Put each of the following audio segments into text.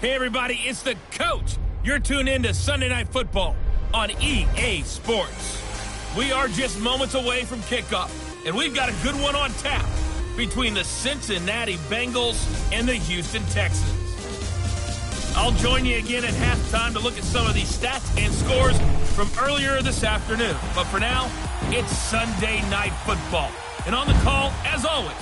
Hey, everybody, it's the coach. You're tuned in to Sunday Night Football on EA Sports. We are just moments away from kickoff, and we've got a good one on tap between the Cincinnati Bengals and the Houston Texans. I'll join you again at halftime to look at some of these stats and scores from earlier this afternoon. But for now, it's Sunday Night Football. And on the call, as always,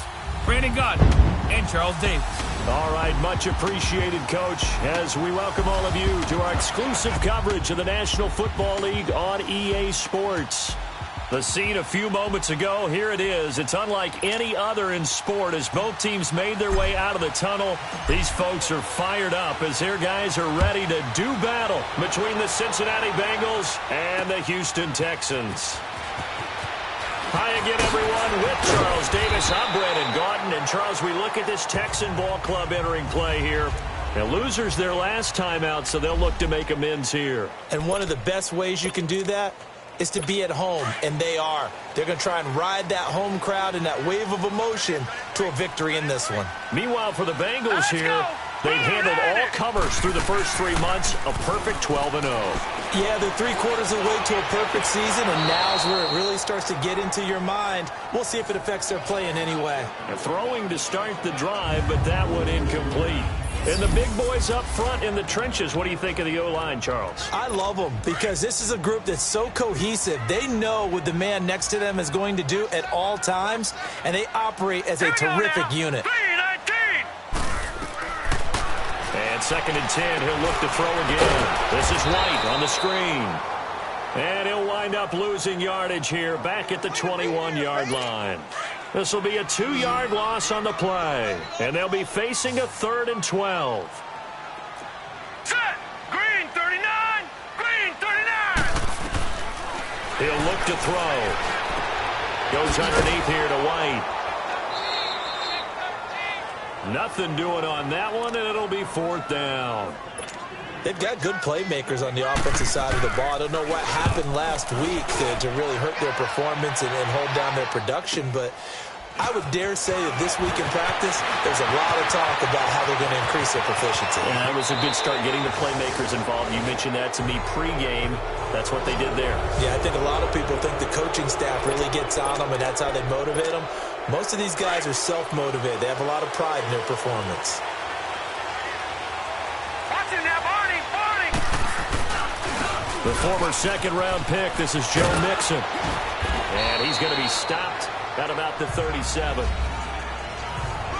Brandon Godden and Charles Davis. All right, much appreciated, Coach, as we welcome all of you to our exclusive coverage of the National Football League on EA Sports. The scene a few moments ago, here it is. It's unlike any other in sport as both teams made their way out of the tunnel. These folks are fired up as their guys are ready to do battle between the Cincinnati Bengals and the Houston Texans. Hi again, everyone. With Charles Davis, I'm Brandon Godden. And, Charles, we look at this Texan ball club entering play here. Now, losers their last time out, so they'll look to make amends here. And one of the best ways you can do that is to be at home, and they are. They're going to try and ride that home crowd and that wave of emotion to a victory in this one. Meanwhile, for the Bengals here, they've handled all comers through the first 3 months, a perfect 12-0. Yeah, they're 3/4 of the way to a perfect season, and now's where it really starts to get into your mind. We'll see if it affects their play in any way. They're throwing to start the drive, but that one incomplete. And the big boys up front in the trenches, what do you think of the O-line, Charles? I love them because this is a group that's so cohesive. They know what the man next to them is going to do at all times, and they operate as a terrific unit. And 2nd and 10, he'll look to throw again. This is White on the screen. And he'll wind up losing yardage here back at the 21-yard line. This will be a 2-yard loss on the play. And they'll be facing a 3rd and 12. Set! Green 39! Green 39! He'll look to throw. Goes underneath here to White. Nothing doing on that one, and it'll be 4th down. They've got good playmakers on the offensive side of the ball. I don't know what happened last week to really hurt their performance and hold down their production, but I would dare say that this week in practice, there's a lot of talk about how they're going to increase their proficiency. Yeah, that was a good start getting the playmakers involved. You mentioned that to me pregame. That's what they did there. Yeah, I think a lot of people think the coaching staff really gets on them, and that's how they motivate them. Most of these guys are self-motivated. They have a lot of pride in their performance. Watch him now, Barney! Barney! The former 2nd-round pick, this is Joe Mixon. And he's going to be stopped at about the 37.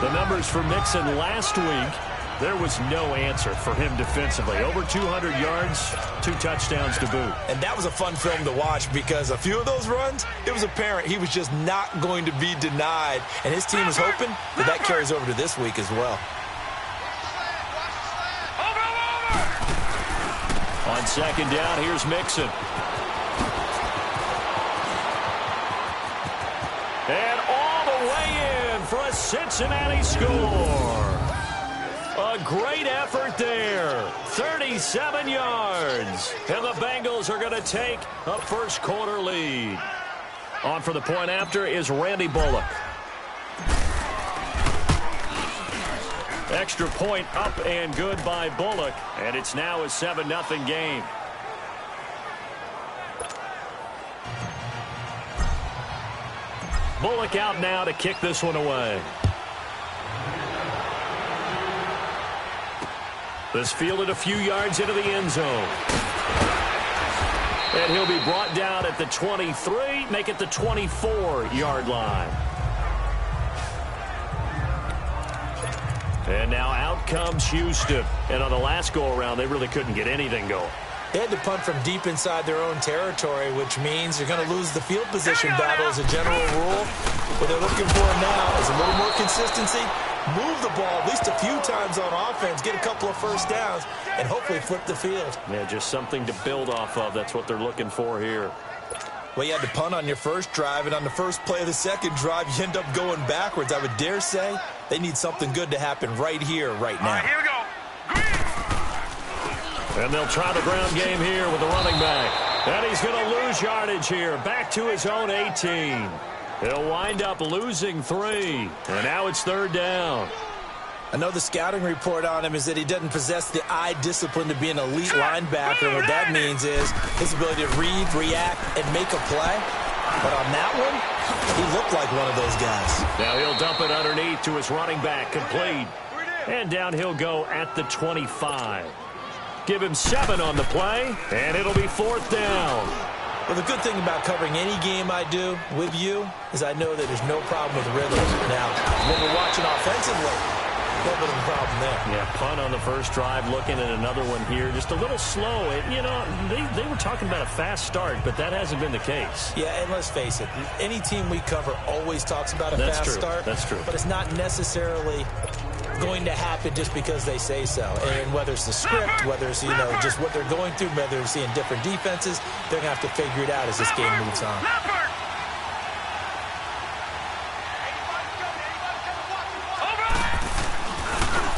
The numbers for Mixon last week, there was no answer for him defensively. Over 200 yards, 2 touchdowns to boot. And that was a fun film to watch because a few of those runs, it was apparent he was just not going to be denied. And his team is hoping that carries over to this week as well. On 2nd down, here's Mixon. And all the way in for a Cincinnati score. A great effort there. 37 yards. And the Bengals are going to take a first-quarter lead. On for the point after is Randy Bullock. Extra point up and good by Bullock. And it's now a 7-0 game. Bullock out now to kick this one away. This fielded a few yards into the end zone. And he'll be brought down at the 23, make it the 24-yard line. And now out comes Houston. And on the last go-around, they really couldn't get anything going. They had to punt from deep inside their own territory, which means you're going to lose the field position battle as a general rule. What they're looking for now is a little more consistency, move the ball at least a few times on offense, get a couple of first downs, and hopefully flip the field. Yeah, just something to build off of. That's what they're looking for here. Well, you had to punt on your first drive, and on the first play of the second drive, you end up going backwards. I would dare say they need something good to happen right here, right now. All right, here we go. And they'll try the ground game here with the running back. And he's going to lose yardage here. Back to his own 18. He'll wind up losing 3. And now it's 3rd down. I know the scouting report on him is that he doesn't possess the eye discipline to be an elite linebacker. What that means is his ability to read, react, and make a play. But on that one, he looked like one of those guys. Now he'll dump it underneath to his running back, complete. And down he'll go at the 25. Give him 7 on the play, and it'll be 4th down. Well, the good thing about covering any game I do with you is I know that there's no problem with rhythm. Now, when we're watching offensively, a little bit of a problem there. Yeah, punt on the first drive, looking at another one here. Just a little slow. They were talking about a fast start, but that hasn't been the case. Yeah, and let's face it, any team we cover always talks about a fast start. That's true. But it's not necessarily going to happen just because they say so. And whether it's the script, whether it's, just what they're going through, whether they're seeing different defenses, they're going to have to figure it out as this game moves on.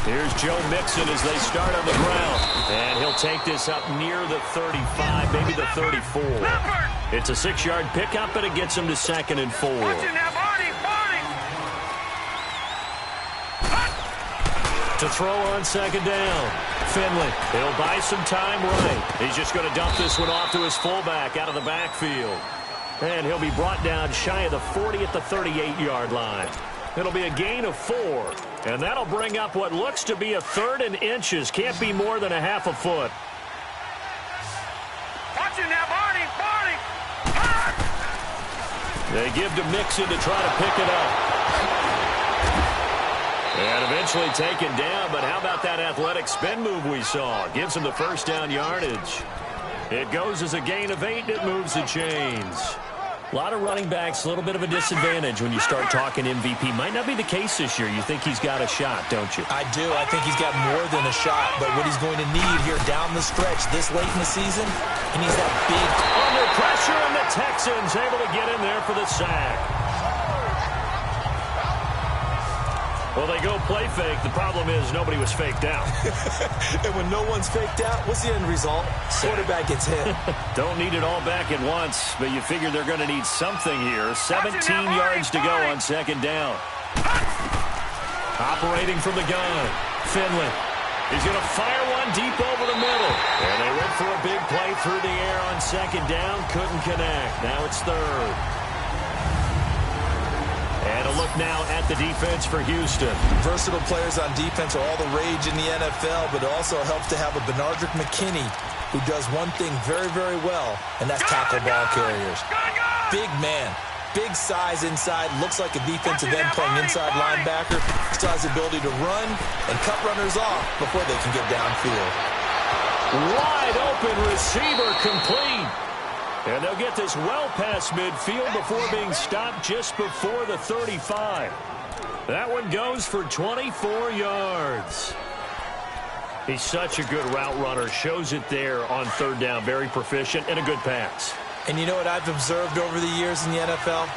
Here's Joe Mixon as they start on the ground. And he'll take this up near the 35, maybe the 34. It's a 6-yard pickup, and it gets him to 2nd and 4. To throw on 2nd down. Finley, he'll buy some time right. He's just going to dump this one off to his fullback out of the backfield. And he'll be brought down shy of the 40 at the 38-yard line. It'll be a gain of 4. And that'll bring up what looks to be a 3rd and inches. Can't be more than a half a foot. Watch it now, Barney. They give to Mixon to try to pick it up. And eventually taken down, but how about that athletic spin move we saw? Gives him the first down yardage. It goes as a gain of 8, and it moves the chains. A lot of running backs, a little bit of a disadvantage when you start talking MVP. Might not be the case this year. You think he's got a shot, don't you? I do. I think he's got more than a shot, but what he's going to need here down the stretch this late in the season, he needs that big... Under pressure, and the Texans able to get in there for the sack. Well, they go play fake. The problem is nobody was faked out. And when no one's faked out, what's the end result? Quarterback gets hit. Don't need it all back at once, but you figure they're going to need something here. 17 yards to go on 2nd down. Operating from the gun. Finley. He's going to fire one deep over the middle. And they went for a big play through the air on 2nd down. Couldn't connect. Now it's 3rd. And a look now at the defense for Houston. Versatile players on defense are all the rage in the NFL, but it also helps to have a Benardrick McKinney who does one thing very, very well, and that's tackle ball carriers. Big man, big size inside, looks like a defensive end playing inside linebacker. Still has the ability to run and cut runners off before they can get downfield. Wide open receiver complete. And they'll get this well past midfield before being stopped just before the 35. That one goes for 24 yards. He's such a good route runner. Shows it there on 3rd down. Very proficient and a good pass. And you know what I've observed over the years in the NFL?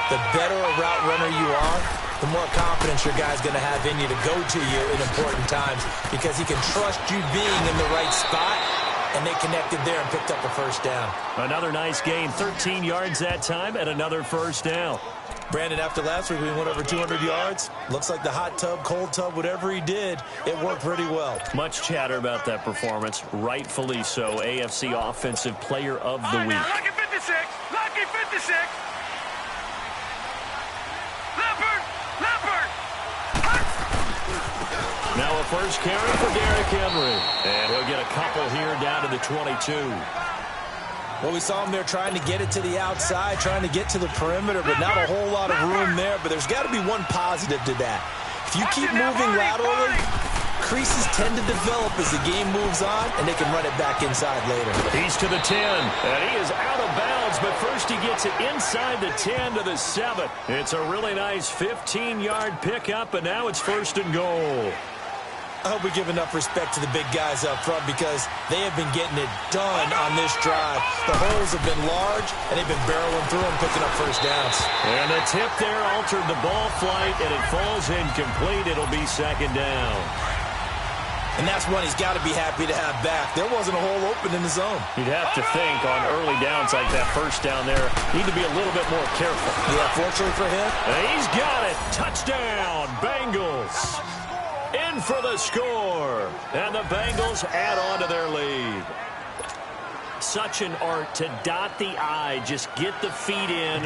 The better a route runner you are, the more confidence your guy's going to have in you to go to you in important times because he can trust you being in the right spot. And they connected there and picked up a first down. Another nice gain, 13 yards that time, and another first down. Brandon, after last week, we went over 200 yards. Looks like the hot tub, cold tub, whatever he did, it worked pretty well. Much chatter about that performance, rightfully so. AFC Offensive Player of the Week. Now, lucky 56. Lucky 56. Leopard. Now a first carry for Derrick Henry. And he'll get a couple here down to the 22. Well, we saw him there trying to get it to the outside, trying to get to the perimeter, but not a whole lot of room there. But there's got to be one positive to that. If you keep moving laterally, creases tend to develop as the game moves on, and they can run it back inside later. He's to the 10, and he is out of bounds, but first he gets it inside the 10 to the 7. It's a really nice 15-yard pickup, and now it's 1st and goal. I hope we give enough respect to the big guys up front because they have been getting it done on this drive. The holes have been large, and they've been barreling through them, picking up first downs. And the tip there altered the ball flight, and it falls incomplete. It'll be 2nd down. And that's one he's got to be happy to have back. There wasn't a hole open in the zone. You'd have to think on early downs like that first down there, need to be a little bit more careful. Yeah, fortunately for him. And he's got it. Touchdown, Bengals. in for the score. And the Bengals add on to their lead. Such an art to dot the I, just get the feet in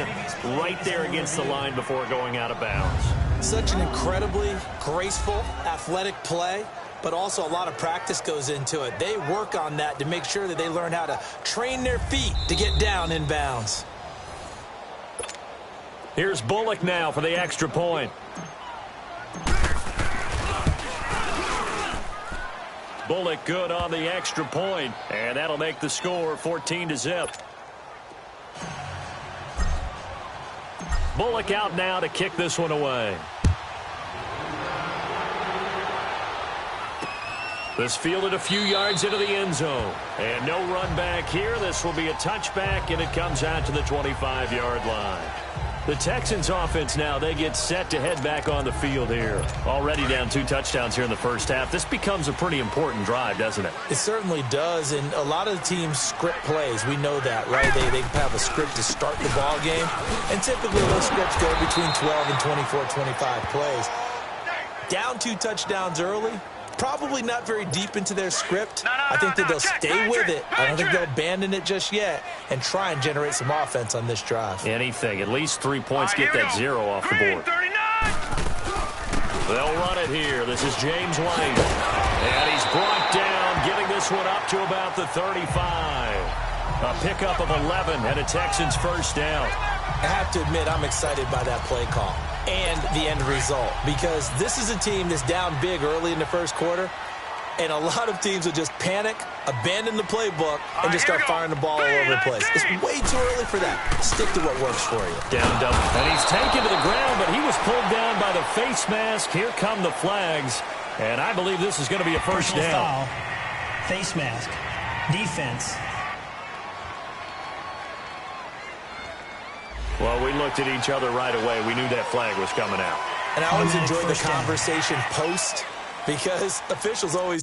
right there against the line before going out of bounds. Such an incredibly graceful, athletic play, but also a lot of practice goes into it. They work on that to make sure that they learn how to train their feet to get down in bounds. Here's Bullock now for the extra point. Bullock good on the extra point, and that'll make the score 14-0. Bullock out now to kick this one away. This fielded a few yards into the end zone. And no run back here. This will be a touchback, and it comes out to the 25-yard line. The Texans offense now, they get set to head back on the field here. Already down 2 touchdowns here in the first half. This becomes a pretty important drive, doesn't it? It certainly does, and a lot of the teams script plays. We know that, right? They have a script to start the ball game, and typically those scripts go between 12 and 24, 25 plays. Down 2 touchdowns early, probably not very deep into their script. I think that they'll stay with it. I don't think they'll abandon it just yet and try and generate some offense on this drive. Anything. At least 3 points. Get that 0 off the board. They'll run it here. This is James White. And he's brought down, getting this one up to about the 35. A pickup of 11 and a Texans first down. I have to admit, I'm excited by that play call and the end result, because this is a team that's down big early in the first quarter, and a lot of teams will just panic, abandon the playbook, and just start firing the ball all over the place. It's way too early for that. Stick to what works for you. Down double. And he's taken to the ground, but he was pulled down by the face mask. Here come the flags, and I believe this is going to be a first down. Foul, face mask, defense. Well, we looked at each other right away. We knew that flag was coming out. And I always enjoy the conversation post, because officials always...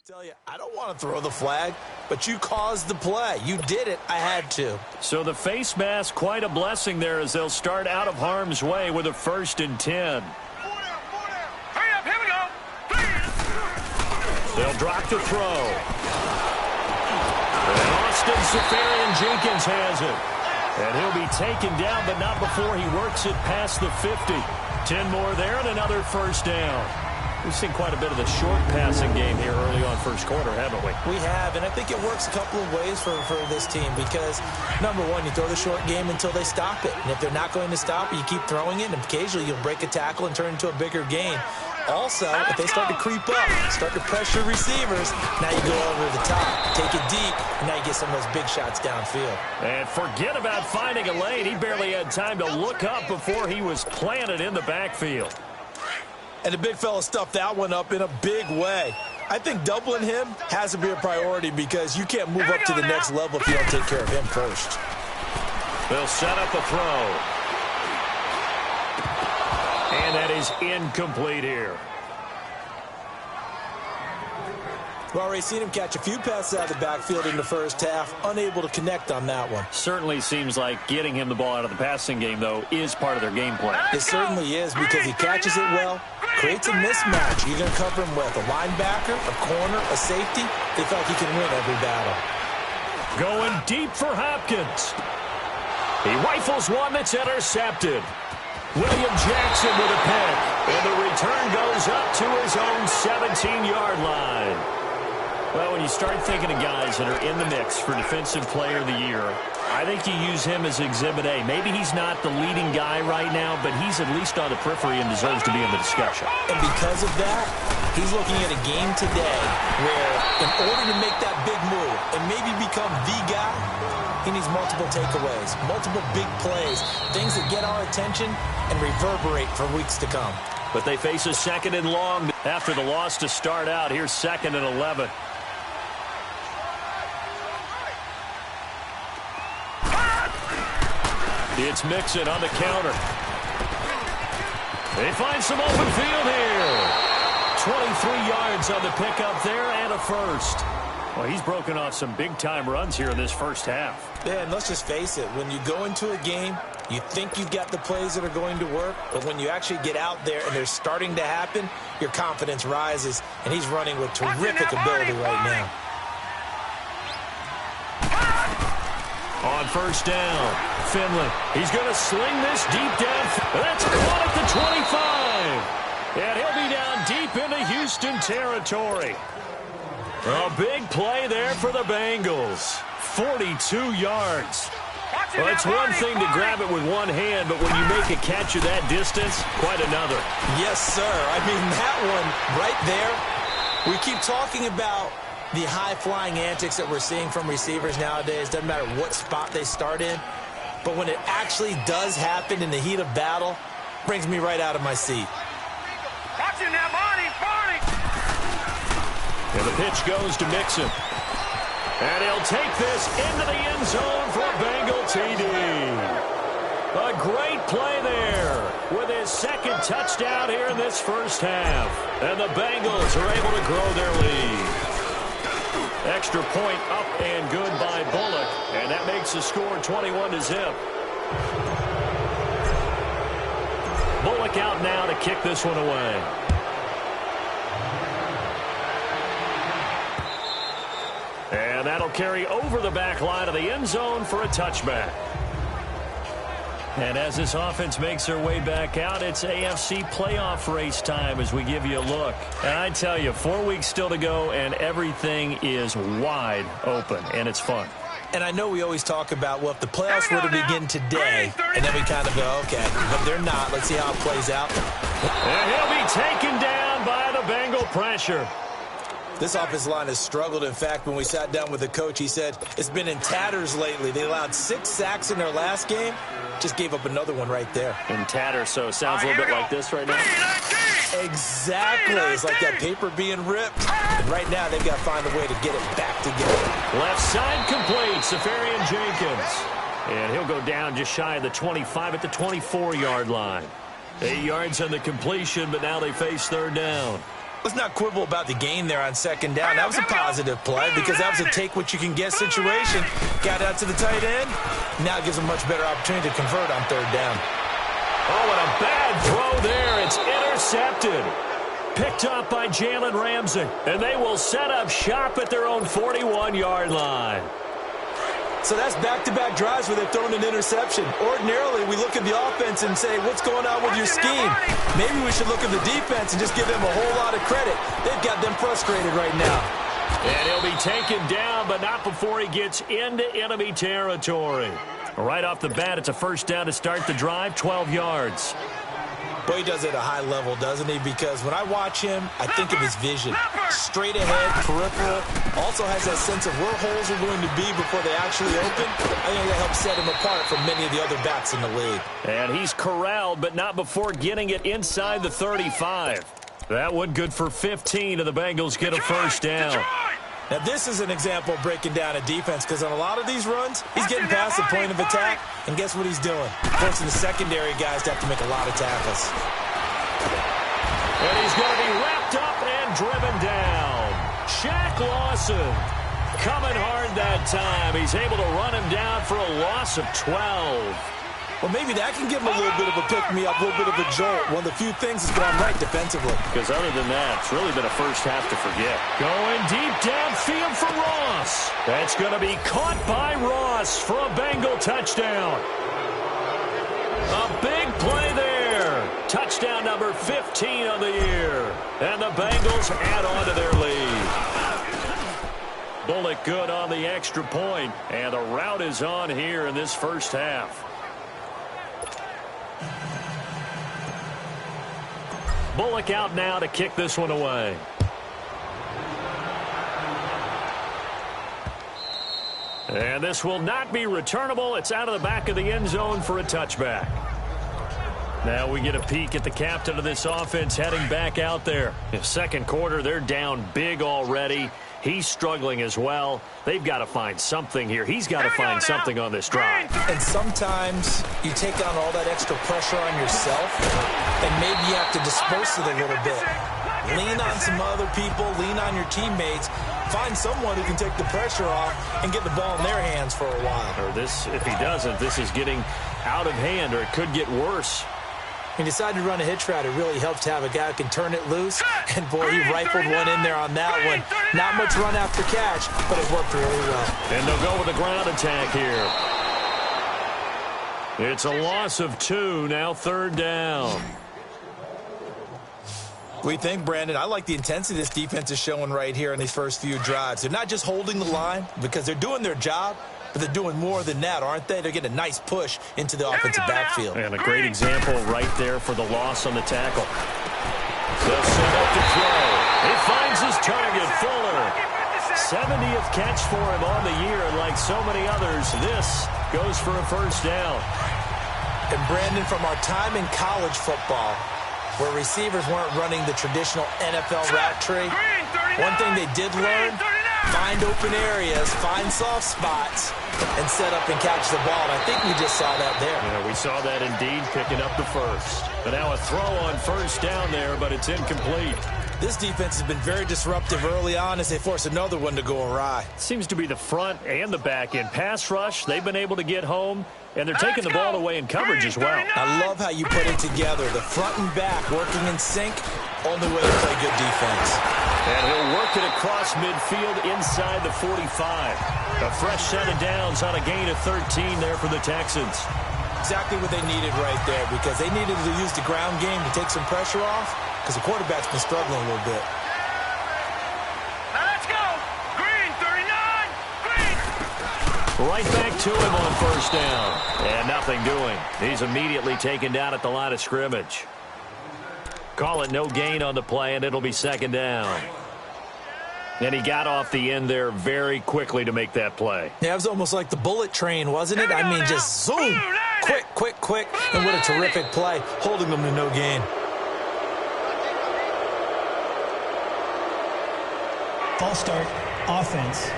tell you, I don't want to throw the flag, but you caused the play. You did it. I had to. So the face mask, quite a blessing there as they'll start out of harm's way with a 1st and 10. Hurry up, here we go. They'll drop the throw. And Austin Safarian-Jenkins has it. And he'll be taken down, but not before he works it past the 50. 10 more there and another first down. We've seen quite a bit of the short passing game here early on first quarter, haven't we? We have, and I think it works a couple of ways for this team because, number one, you throw the short game until they stop it. And if they're not going to stop it, you keep throwing it, and occasionally you'll break a tackle and turn it into a bigger gain. Also, if they start to creep up, start to pressure receivers, now you go over the top, take it deep, and now you get some of those big shots downfield. And forget about finding a lane. He barely had time to look up before he was planted in the backfield. And the big fella stuffed that one up in a big way. I think doubling him has to be a priority because you can't move up to the next level if you don't take care of him first. They'll set up a throw. And that is incomplete here. We've already seen him catch a few passes out of the backfield in the first half, unable to connect on that one. Certainly seems like getting him the ball out of the passing game, though, is part of their game plan. It certainly is because he catches it well, creates a mismatch. You're going to cover him with a linebacker, a corner, a safety. They feel like he can win every battle. Going deep for Hopkins. He rifles one that's intercepted. William Jackson with a pick. And the return goes up to his own 17-yard line. Well, when you start thinking of guys that are in the mix for Defensive Player of the Year, I think you use him as Exhibit A. Maybe he's not the leading guy right now, but he's at least on the periphery and deserves to be in the discussion. And because of that, he's looking at a game today where in order to make that big move and maybe become the guy, he needs multiple takeaways, multiple big plays, things that get our attention and reverberate for weeks to come. But they face a 2nd and long after the loss to start out. Here's 2nd and 11. It's Mixon on the counter. They find some open field here. 23 yards on the pickup there and a first. Well, he's broken off some big-time runs here in this first half. Yeah, and let's just face it. When you go into a game, you think you've got the plays that are going to work, but when you actually get out there and they're starting to happen, your confidence rises, and he's running with terrific ability right now. On first down, Finley. He's going to sling this deep down. That's caught at the 25. And he'll be down deep into Houston territory. A big play there for the Bengals. 42 yards. Well, it's one thing to grab it with one hand, but when you make a catch of that distance, quite another. Yes, sir. I mean, that one right there, we keep talking about the high-flying antics that we're seeing from receivers nowadays. Doesn't matter what spot they start in. But when it actually does happen in the heat of battle, brings me right out of my seat. Watching that, Barney. And the pitch goes to Mixon. And he'll take this into the end zone for a Bengal TD. A great play there with his second touchdown here in this first half. And the Bengals are able to grow their lead. Extra point up and good by Bullock. And that makes the score 21-0. Bullock out now to kick this one away. And that'll carry over the back line of the end zone for a touchback. And as this offense makes their way back out, it's AFC playoff race time as we give you a look. And I tell you, 4 weeks still to go, and everything is wide open, and it's fun. And I know we always talk about, well, if the playoffs were to begin today, and then we kind of go, okay, but they're not. Let's see how it plays out. And he'll be taken down by the Bengal pressure. This offensive line has struggled. In fact, when we sat down with the coach, he said it's been in tatters lately. They allowed 6 sacks in their last game. Just gave up another one right there. In tatters, so it sounds a little bit like this right now. Exactly. It's like that paper being ripped. And right now, they've got to find a way to get it back together. Left side complete, Safarian Jenkins. And he'll go down just shy of the 25 at the 24-yard line. 8 yards on the completion, but now they face third down. Let's not quibble about the gain there on second down. That was a positive play because that was a take-what-you-can-get situation. Got out to the tight end. Now it gives them a much better opportunity to convert on third down. Oh, and a bad throw there. It's intercepted. Picked up by Jalen Ramsey. And they will set up shop at their own 41-yard line. So that's back-to-back drives where they've thrown an interception. Ordinarily, we look at the offense and say, what's going on with your scheme? Maybe we should look at the defense and just give them a whole lot of credit. They've got them frustrated right now. And he'll be taken down, but not before he gets into enemy territory. Right off the bat, it's a first down to start the drive, 12 yards. Boy, he does it at a high level, doesn't he? Because when I watch him, I think of his vision. Straight ahead, peripheral. Also has that sense of where holes are going to be before they actually open. I think that helps set him apart from many of the other backs in the league. And he's corralled, but not before getting it inside the 35. That one good for 15, and the Bengals get a first down. Now, this is an example of breaking down a defense because on a lot of these runs, he's getting past the point of attack, and guess what he's doing? Forcing the secondary guys to have to make a lot of tackles. And he's going to be wrapped up and driven down. Shaq Lawson coming hard that time. He's able to run him down for a loss of 12. Well, maybe that can give him a little bit of a pick-me-up, a little bit of a jolt. One of the few things that's gone right defensively. Because other than that, it's really been a first half to forget. Going deep downfield for Ross. That's going to be caught by Ross for a Bengal touchdown. A big play there. Touchdown number 15 on the year. And the Bengals add on to their lead. Bullock good on the extra point. And the route is on here in this first half. Bullock out now to kick this one away. And this will not be returnable. It's out of the back of the end zone for a touchback. Now we get a peek at the captain of this offense heading back out there. In second quarter, they're down big already. He's struggling as well. They've got to find something here. He's got to find something on this drive. And sometimes you take on all that extra pressure on yourself, and maybe you have to disperse it a little bit. Lean on some other people, lean on your teammates, find someone who can take the pressure off and get the ball in their hands for a while. Or this, if he doesn't, this is getting out of hand, or it could get worse. He decided to run a hitch route. It really helps to have a guy who can turn it loose. And, boy, he rifled one in there on that one. Not much run after catch, but it worked really well. And they'll go with a ground attack here. It's a loss of 2, now 3rd down. What do you think, Brandon? I like the intensity this defense is showing right here in these first few drives. They're not just holding the line because they're doing their job, but they're doing more than that, aren't they? They're getting a nice push into the offensive backfield. And a great example right there for the loss on the tackle. They'll set up to throw. He finds his target, Fuller. 70th catch for him on the year, and like so many others, this goes for a 1st down. And, Brandon, from our time in college football, where receivers weren't running the traditional NFL route tree, one thing they did learn, find open areas, find soft spots, and set up and catch the ball. And I think we just saw that there. Yeah, we saw that indeed, picking up the first. But now a throw on 1st down there, but it's incomplete. This defense has been very disruptive early on as they force another one to go awry. Seems to be the front and the back end. Pass rush, they've been able to get home, and they're taking the ball away in coverage as well. I love how you put it together. The front and back working in sync, only way to play good defense. And he'll work it across midfield inside the 45. A fresh set of downs on a gain of 13 there for the Texans. Exactly what they needed right there, because they needed to use the ground game to take some pressure off, because the quarterback's been struggling a little bit. Now let's go. Green, 39. Green. Right back to him on 1st down. And nothing doing. He's immediately taken down at the line of scrimmage. Call it no gain on the play, and it'll be 2nd down. And he got off the end there very quickly to make that play. Yeah, it was almost like the bullet train, wasn't it? I mean, just zoom. Quick, quick, quick. And what a terrific play, holding them to no gain. False start, offense.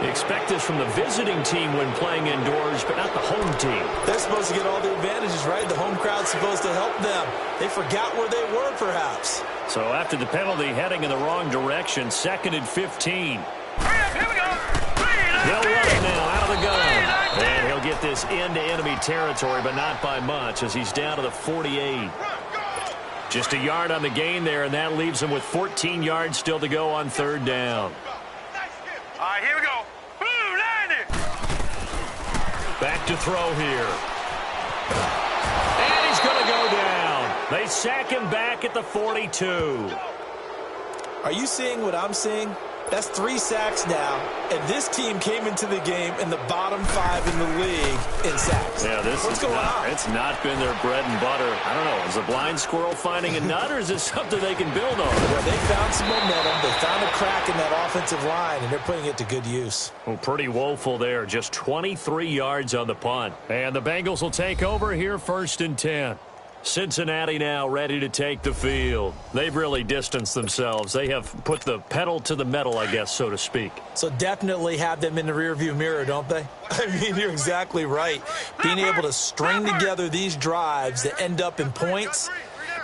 You expect this from the visiting team when playing indoors, but not the home team. They're supposed to get all the advantages, right? The home crowd's supposed to help them. They forgot where they were, perhaps. So after the penalty, heading in the wrong direction, 2nd and 15. Here we go. He'll run it now out of the gun. And he'll get this into enemy territory, but not by much, as he's down to the 48. Just a yard on the gain there, and that leaves him with 14 yards still to go on 3rd down. All right, here we go. Blue, line it. Back to throw here. And he's going to go down. They sack him back at the 42. Are you seeing what I'm seeing? That's 3 sacks now, and this team came into the game in the bottom 5 in the league in sacks. Yeah, What's going on? It's not been their bread and butter. I don't know. Is a blind squirrel finding a nut, or is this something they can build on? Well, they found some momentum. They found a crack in that offensive line, and they're putting it to good use. Well, pretty woeful there. Just 23 yards on the punt. And the Bengals will take over here 1st and 10. Cincinnati now ready to take the field. They've really distanced themselves. They have put the pedal to the metal, I guess, so to speak. So definitely have them in the rearview mirror, don't they? I mean, you're exactly right. Being able to string together these drives that end up in points,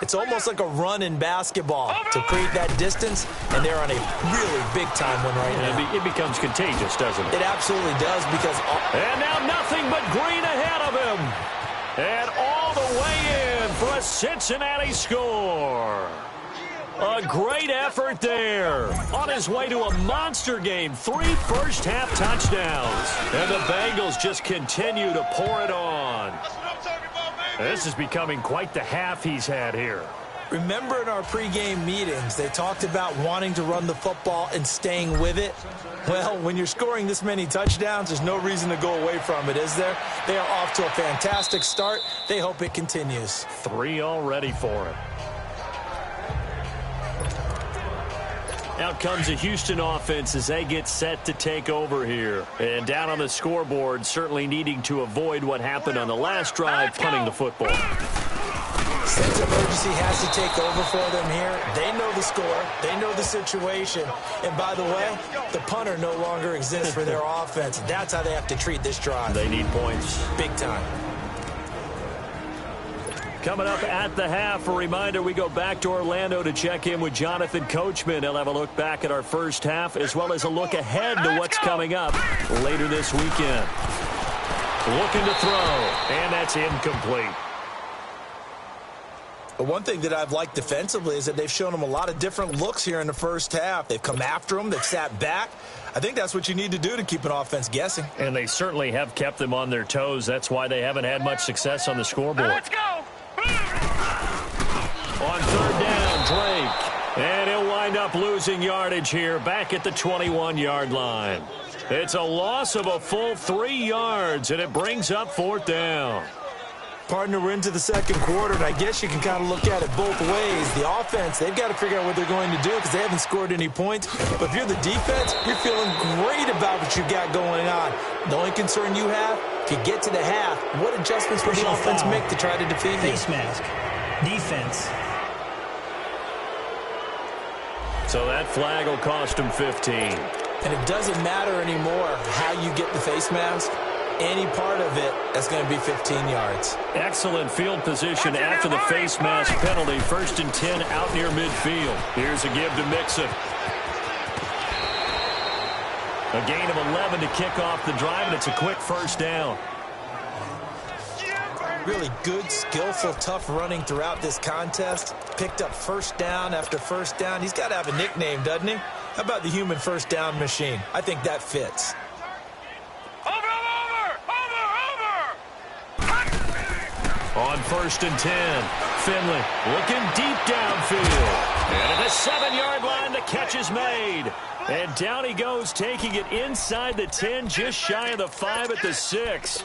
it's almost like a run in basketball to create that distance, and they're on a really big-time one right now. It becomes contagious, doesn't it? It absolutely does, because... And now nothing but green ahead of him. And all the way in for a Cincinnati score. A great effort there. On his way to a monster game. 3 first-half touchdowns. And the Bengals just continue to pour it on. This is becoming quite the half he's had here. Remember in our pregame meetings, they talked about wanting to run the football and staying with it? Well, when you're scoring this many touchdowns, there's no reason to go away from it, is there? They are off to a fantastic start. They hope it continues. 3 already for him. Out comes the Houston offense as they get set to take over here. And down on the scoreboard, certainly needing to avoid what happened on the last drive, punting the football. sense of urgency has to take over for them here. They know the score. They know the situation. And by the way, the punter no longer exists for their offense. That's how they have to treat this drive. They need points. Big time. Coming up at the half, a reminder, we go back to Orlando to check in with Jonathan Coachman. He'll have a look back at our first half as well as a look ahead to what's coming up later this weekend. Looking to throw, and that's incomplete. But one thing that I've liked defensively is that they've shown them a lot of different looks here in the first half. They've come after them. They've sat back. I think that's what you need to do to keep an offense guessing. And they certainly have kept them on their toes. That's why they haven't had much success on the scoreboard. Let's go. On third down, Drake. And he'll wind up losing yardage here back at the 21-yard line. It's a loss of a full 3 yards, and it brings up fourth down. Partner, we're into the second quarter, and I guess you can kind of look at it both ways. The offense, they've got to figure out what they're going to do because they haven't scored any points. But if you're the defense, you're feeling great about what you got going on. The only concern you have, if you get to the half, what adjustments will the offense make to try to defeat you? Face mask. Defense. So that flag will cost him 15. And it doesn't matter anymore how you get the face mask. Any part of it, that's going to be 15 yards. Excellent field position after the face mask penalty. 1st and 10 out near midfield. Here's a give to Mixon. A gain of 11 to kick off the drive, and it's a quick first down. Really good, skillful, tough running throughout this contest. Picked up first down after first down. He's got to have a nickname, doesn't he? How about the human first down machine? I think that fits. On 1st and 10, Finley looking deep downfield. And at the 7-yard line, the catch is made. And down he goes, taking it inside the 10, just shy of the 5 at the 6.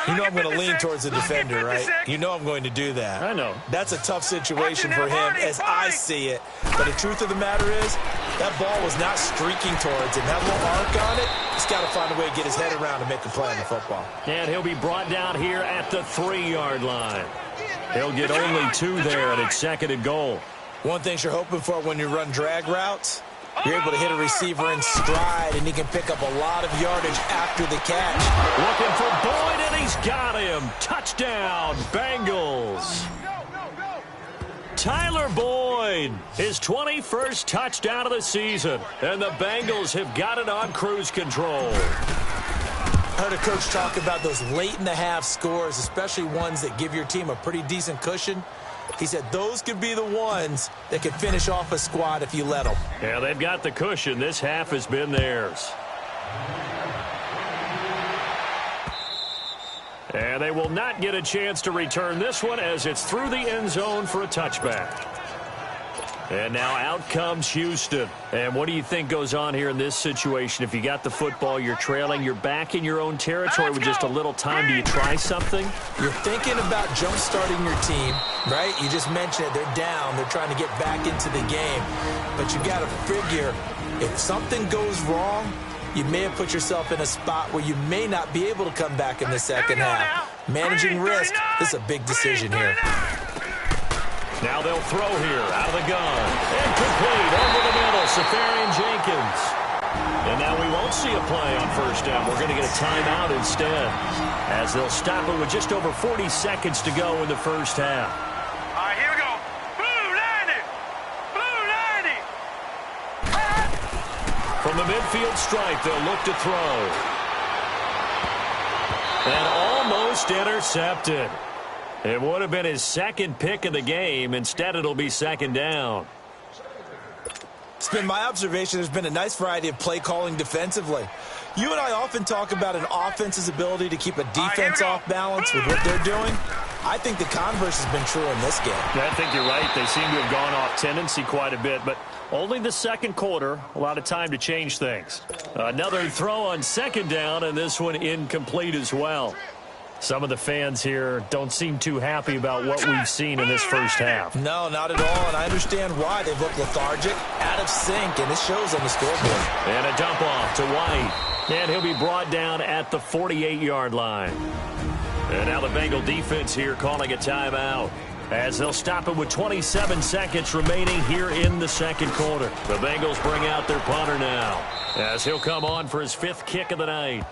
You know I'm going to lean towards the defender, right? You know I'm going to do that. I know. That's a tough situation for him as I see it. But the truth of the matter is, that ball was not streaking towards him. That little arc on it, he's got to find a way to get his head around and make a play on the football. And he'll be brought down here at the 3-yard line. He'll get only 2 there, and it's 2nd and goal. One thing you're hoping for when you run drag routes, you're able to hit a receiver in stride, and he can pick up a lot of yardage after the catch. Looking for Boyd, and he's got him. Touchdown, Bengals. Tyler Boyd, his 21st touchdown of the season, and the Bengals have got it on cruise control. I heard a coach talk about those late-in-the-half scores, especially ones that give your team a pretty decent cushion. He said those could be the ones that could finish off a squad if you let them. Yeah, they've got the cushion. This half has been theirs. And they will not get a chance to return this one as it's through the end zone for a touchback. And now out comes Houston. And what do you think goes on here in this situation? If you got the football, you're trailing, you're back in your own territory with just a little time. Do you try something? You're thinking about jump-starting your team, right? You just mentioned it. They're down. They're trying to get back into the game. But you got to figure, if something goes wrong, you may have put yourself in a spot where you may not be able to come back in the second half. Managing risk, this is a big decision here. Now they'll throw here out of the gun. Incomplete over the middle. Safarian Jenkins. And now we won't see a play on first down. We're going to get a timeout instead as they'll stop it with just over 40 seconds to go in the first half. All right, here we go. Blue 90. Blue 90. From the midfield stripe, they'll look to throw. And almost intercepted. It would have been his 2nd pick of the game. Instead, it'll be 2nd down. It's been my observation there's been a nice variety of play calling defensively. You and I often talk about an offense's ability to keep a defense off balance with what they're doing. I think the converse has been true in this game. I think you're right. They seem to have gone off tendency quite a bit, but only the 2nd quarter. A lot of time to change things. Another throw on 2nd down, and this one incomplete as well. Some of the fans here don't seem too happy about what we've seen in this first half. No, not at all, and I understand why. They've looked lethargic, out of sync, and it shows on the scoreboard. And a dump off to White. And he'll be brought down at the 48-yard line. And now the Bengal defense here calling a timeout. as they'll stop it with 27 seconds remaining here in the second quarter. The Bengals bring out their punter now, as he'll come on for his 5th kick of the night.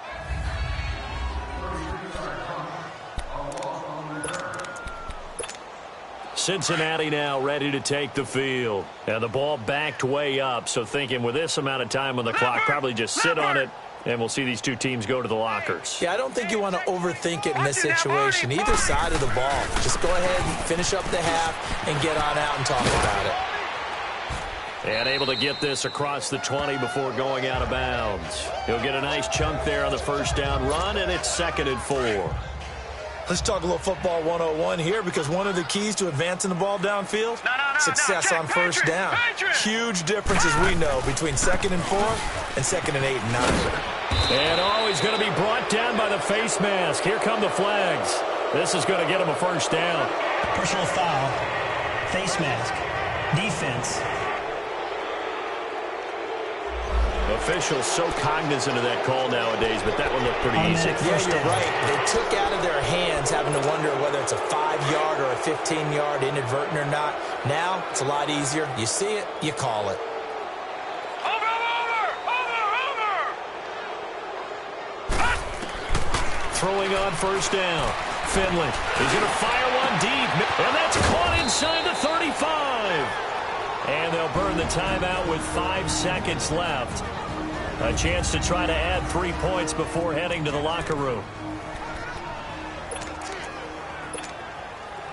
Cincinnati now ready to take the field. And the ball backed way up, so thinking with this amount of time on the clock, probably just sit on it, and we'll see these two teams go to the lockers. Yeah, I don't think you want to overthink it in this situation. Either side of the ball. Just go ahead and finish up the half and get on out and talk about it. And able to get this across the 20 before going out of bounds. He'll get a nice chunk there on the first down run, and it's 2nd and 4. Let's talk a little football 101 here, because one of the keys to advancing the ball downfield, success on first down. Huge difference, as we know, between 2nd and 4 and 2nd and 8 and 9. And he's going to be brought down by the face mask. Here come the flags. This is going to get him a first down. Personal foul. Face mask. Defense. Officials so cognizant of that call nowadays, but that one looked pretty easy. Yeah, you're right. They took out of their hands having to wonder whether it's a 5-yard or a 15-yard inadvertent or not. Now, it's a lot easier. You see it, you call it. Over! Throwing on first down. Finley is going to fire one deep, and that's caught inside the 35. And they'll burn the timeout with 5 seconds left. A chance to try to add 3 points before heading to the locker room.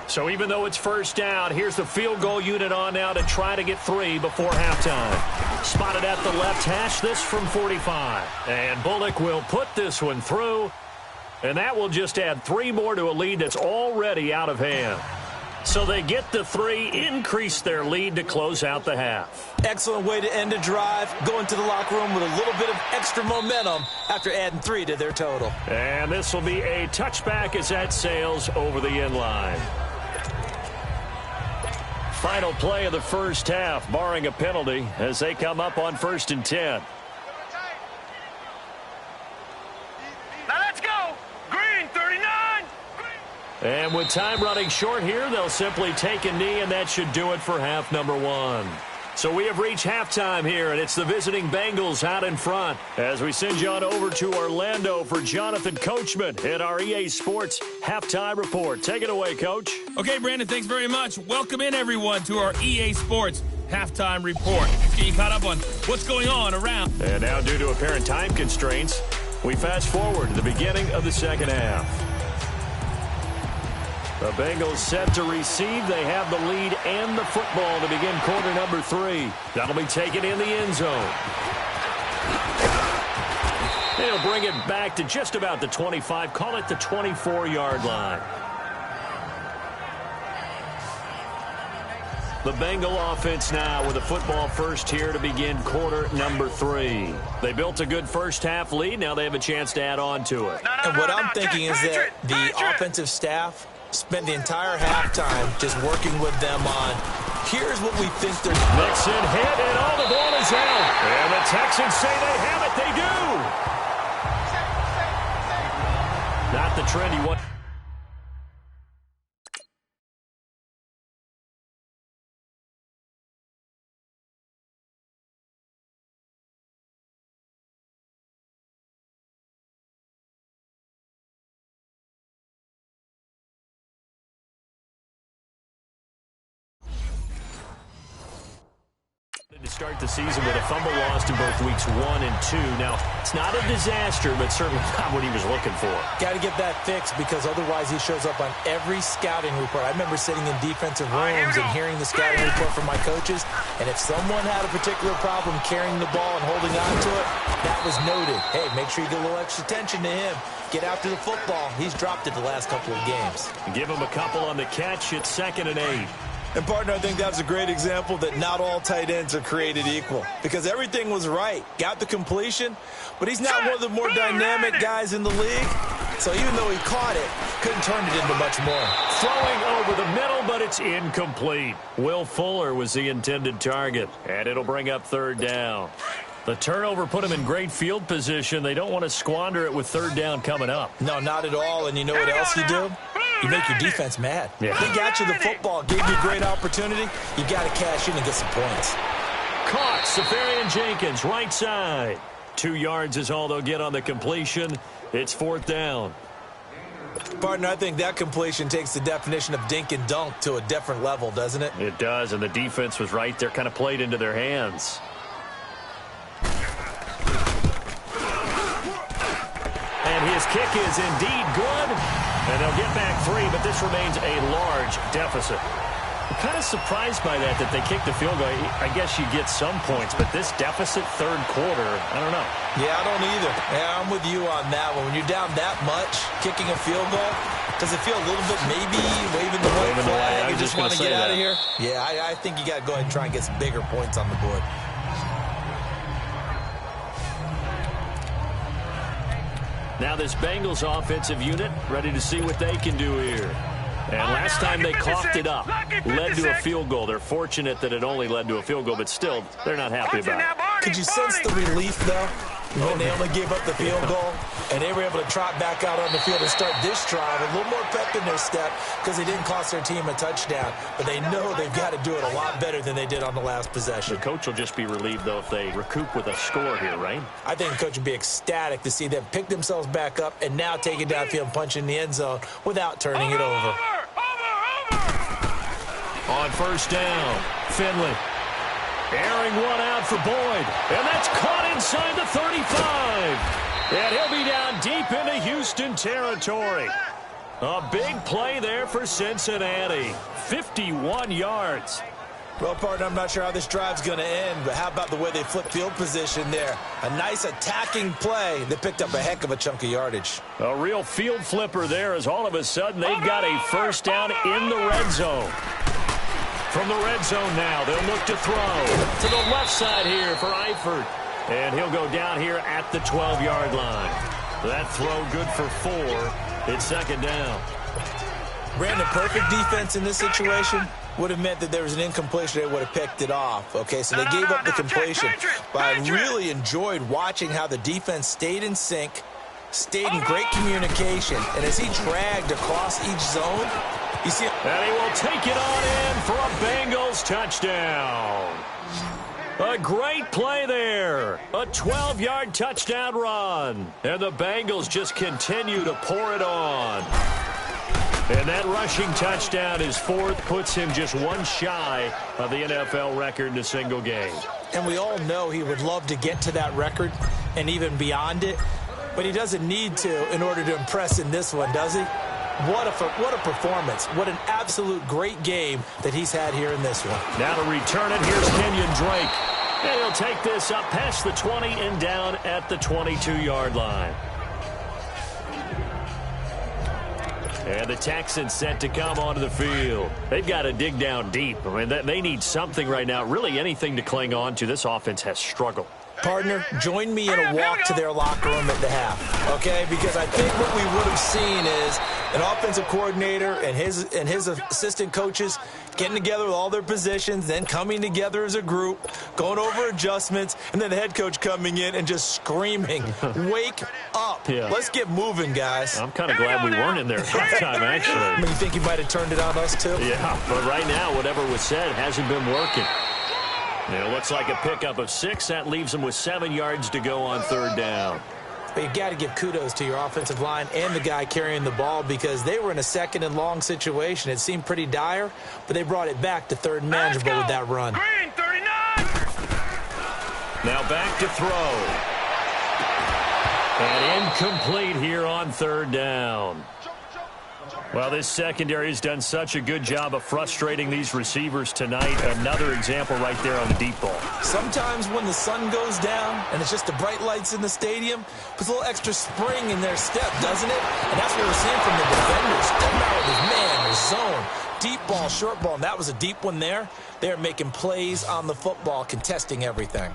So even though it's first down, here's the field goal unit on now to try to get 3 before halftime. Spotted at the left hash, this from 45. And Bullock will put this one through. And that will just add 3 more to a lead that's already out of hand. So they get the 3, increase their lead to close out the half. Excellent way to end a drive, going to the locker room with a little bit of extra momentum after adding 3 to their total. And this will be a touchback as that sails over the end line. Final play of the first half, barring a penalty, as they come up on 1st and 10. Now let's go! Green, 39! And with time running short here, they'll simply take a knee, and that should do it for half number 1. So we have reached halftime here, and it's the visiting Bengals out in front. As we send you on over to Orlando for Jonathan Coachman in our EA Sports Halftime Report. Take it away, Coach. Okay, Brandon, thanks very much. Welcome in, everyone, to our EA Sports Halftime Report. Let's get you caught up on what's going on around. And now, due to apparent time constraints, we fast forward to the beginning of the second half. The Bengals set to receive. They have the lead and the football to begin quarter number 3. That'll be taken in the end zone. They'll bring it back to just about the 25. Call it the 24-yard line. The Bengal offense now with a football first here to begin quarter number 3. They built a good first half lead. Now they have a chance to add on to it. And what I'm thinking is that the offensive staff spent the entire halftime just working with them on, here's what we think they're doing. Nixon hit, and all the ball is out. And the Texans say they have it. They do. Not the trendy one. To start the season with a fumble lost in both weeks 1 and 2. Now, it's not a disaster, but certainly not what he was looking for. Got to get that fixed, because otherwise he shows up on every scouting report. I remember sitting in defensive rooms and hearing the scouting report from my coaches, and if someone had a particular problem carrying the ball and holding on to it, that was noted. Hey, make sure you get a little extra attention to him. Get after the football. He's dropped it the last couple of games. Give him a couple on the catch. It's 2nd and 8. And, partner, I think that's a great example that not all tight ends are created equal, because everything was right. Got the completion, but he's not one of the more dynamic guys in the league. So even though he caught it, couldn't turn it into much more. Throwing over the middle, but it's incomplete. Will Fuller was the intended target, and it'll bring up 3rd down. The turnover put him in great field position. They don't want to squander it with 3rd down coming up. No, not at all. And you know what else you do? you make your defense mad. Yeah. They got you the football, gave you a great opportunity. You got to cash in and get some points. Caught. Safarian Jenkins, right side. 2 yards is all they'll get on the completion. It's 4th down. Partner, I think that completion takes the definition of dink and dunk to a different level, doesn't it? It does, and the defense was right there, kind of played into their hands. And his kick is indeed good. And they'll get back 3, but this remains a large deficit. I'm kind of surprised by that they kicked the field goal. I guess you get some points, but this deficit 3rd quarter, I don't know. Yeah, I don't either. Yeah, I'm with you on that one. When you're down that much, kicking a field goal, does it feel a little bit maybe waving the white flag? You just want to get out of here? Yeah, I think you got to go ahead and try and get some bigger points on the board. Now this Bengals offensive unit ready to see what they can do here. And last time they coughed it up, led to a field goal. They're fortunate that it only led to a field goal, but still, they're not happy about it. Could you sense the relief, though, when they only gave up the field goal, and they were able to trot back out on the field and start this drive, a little more pep in their step, because they didn't cost their team a touchdown, but they know they've got to do it a lot better than they did on the last possession. The coach will just be relieved, though, if they recoup with a score here, right? I think the coach would be ecstatic to see them pick themselves back up and now take it downfield and punch in the end zone without turning it over. On 1st down, Finley. Airing one out for Boyd. And that's caught inside the 35. And he'll be down deep into Houston territory. A big play there for Cincinnati. 51 yards. Well, partner, I'm not sure how this drive's going to end, but how about the way they flipped field position there? A nice attacking play that picked up a heck of a chunk of yardage. A real field flipper there as all of a sudden they've got a 1st down in the red zone. From the red zone now, they'll look to throw to the left side here for Eifert. And he'll go down here at the 12-yard line. That throw good for 4. It's 2nd down. Brandon, perfect defense in this situation would have meant that there was an incompletion. They would have picked it off. Okay, so they gave up the completion. But I really enjoyed watching how the defense stayed in sync, stayed in great communication, and as he dragged across each zone, you see, and he will take it on in for a Bengals touchdown. A great play there. A 12-yard touchdown run. And the Bengals just continue to pour it on. And that rushing touchdown is 4th, puts him just 1 shy of the NFL record in a single game. And we all know he would love to get to that record and even beyond it, but he doesn't need to in order to impress in this one, does he? What a performance. What an absolute great game that he's had here in this one. Now to return it, here's Kenyon Drake. And he'll take this up past the 20 and down at the 22-yard line. And the Texans set to come onto the field. They've got to dig down deep. I mean, they need something right now, really anything to cling on to. This offense has struggled. Partner, join me in a walk to their locker room at the half, okay? Because I think what we would have seen is an offensive coordinator and his assistant coaches getting together with all their positions, then coming together as a group, going over adjustments, and then the head coach coming in and just screaming, wake up. Yeah. Let's get moving, guys. I'm kind of glad we weren't in there at halftime, actually. I mean, you think he might have turned it on us, too? Yeah, but right now, whatever was said hasn't been working. It looks like a pickup of 6. That leaves them with 7 yards to go on 3rd down. But you got to give kudos to your offensive line and the guy carrying the ball because they were in a 2nd and long situation. It seemed pretty dire, but they brought it back to 3rd and manageable with that run. Green, 39. Now back to throw. And incomplete here on 3rd down. Well, this secondary has done such a good job of frustrating these receivers tonight. Another example right there on the deep ball. Sometimes when the sun goes down and it's just the bright lights in the stadium, puts a little extra spring in their step, doesn't it? And that's what we're seeing from the defenders. Stepping out with his man, his zone, deep ball, short ball, and that was a deep one there. They're making plays on the football, contesting everything.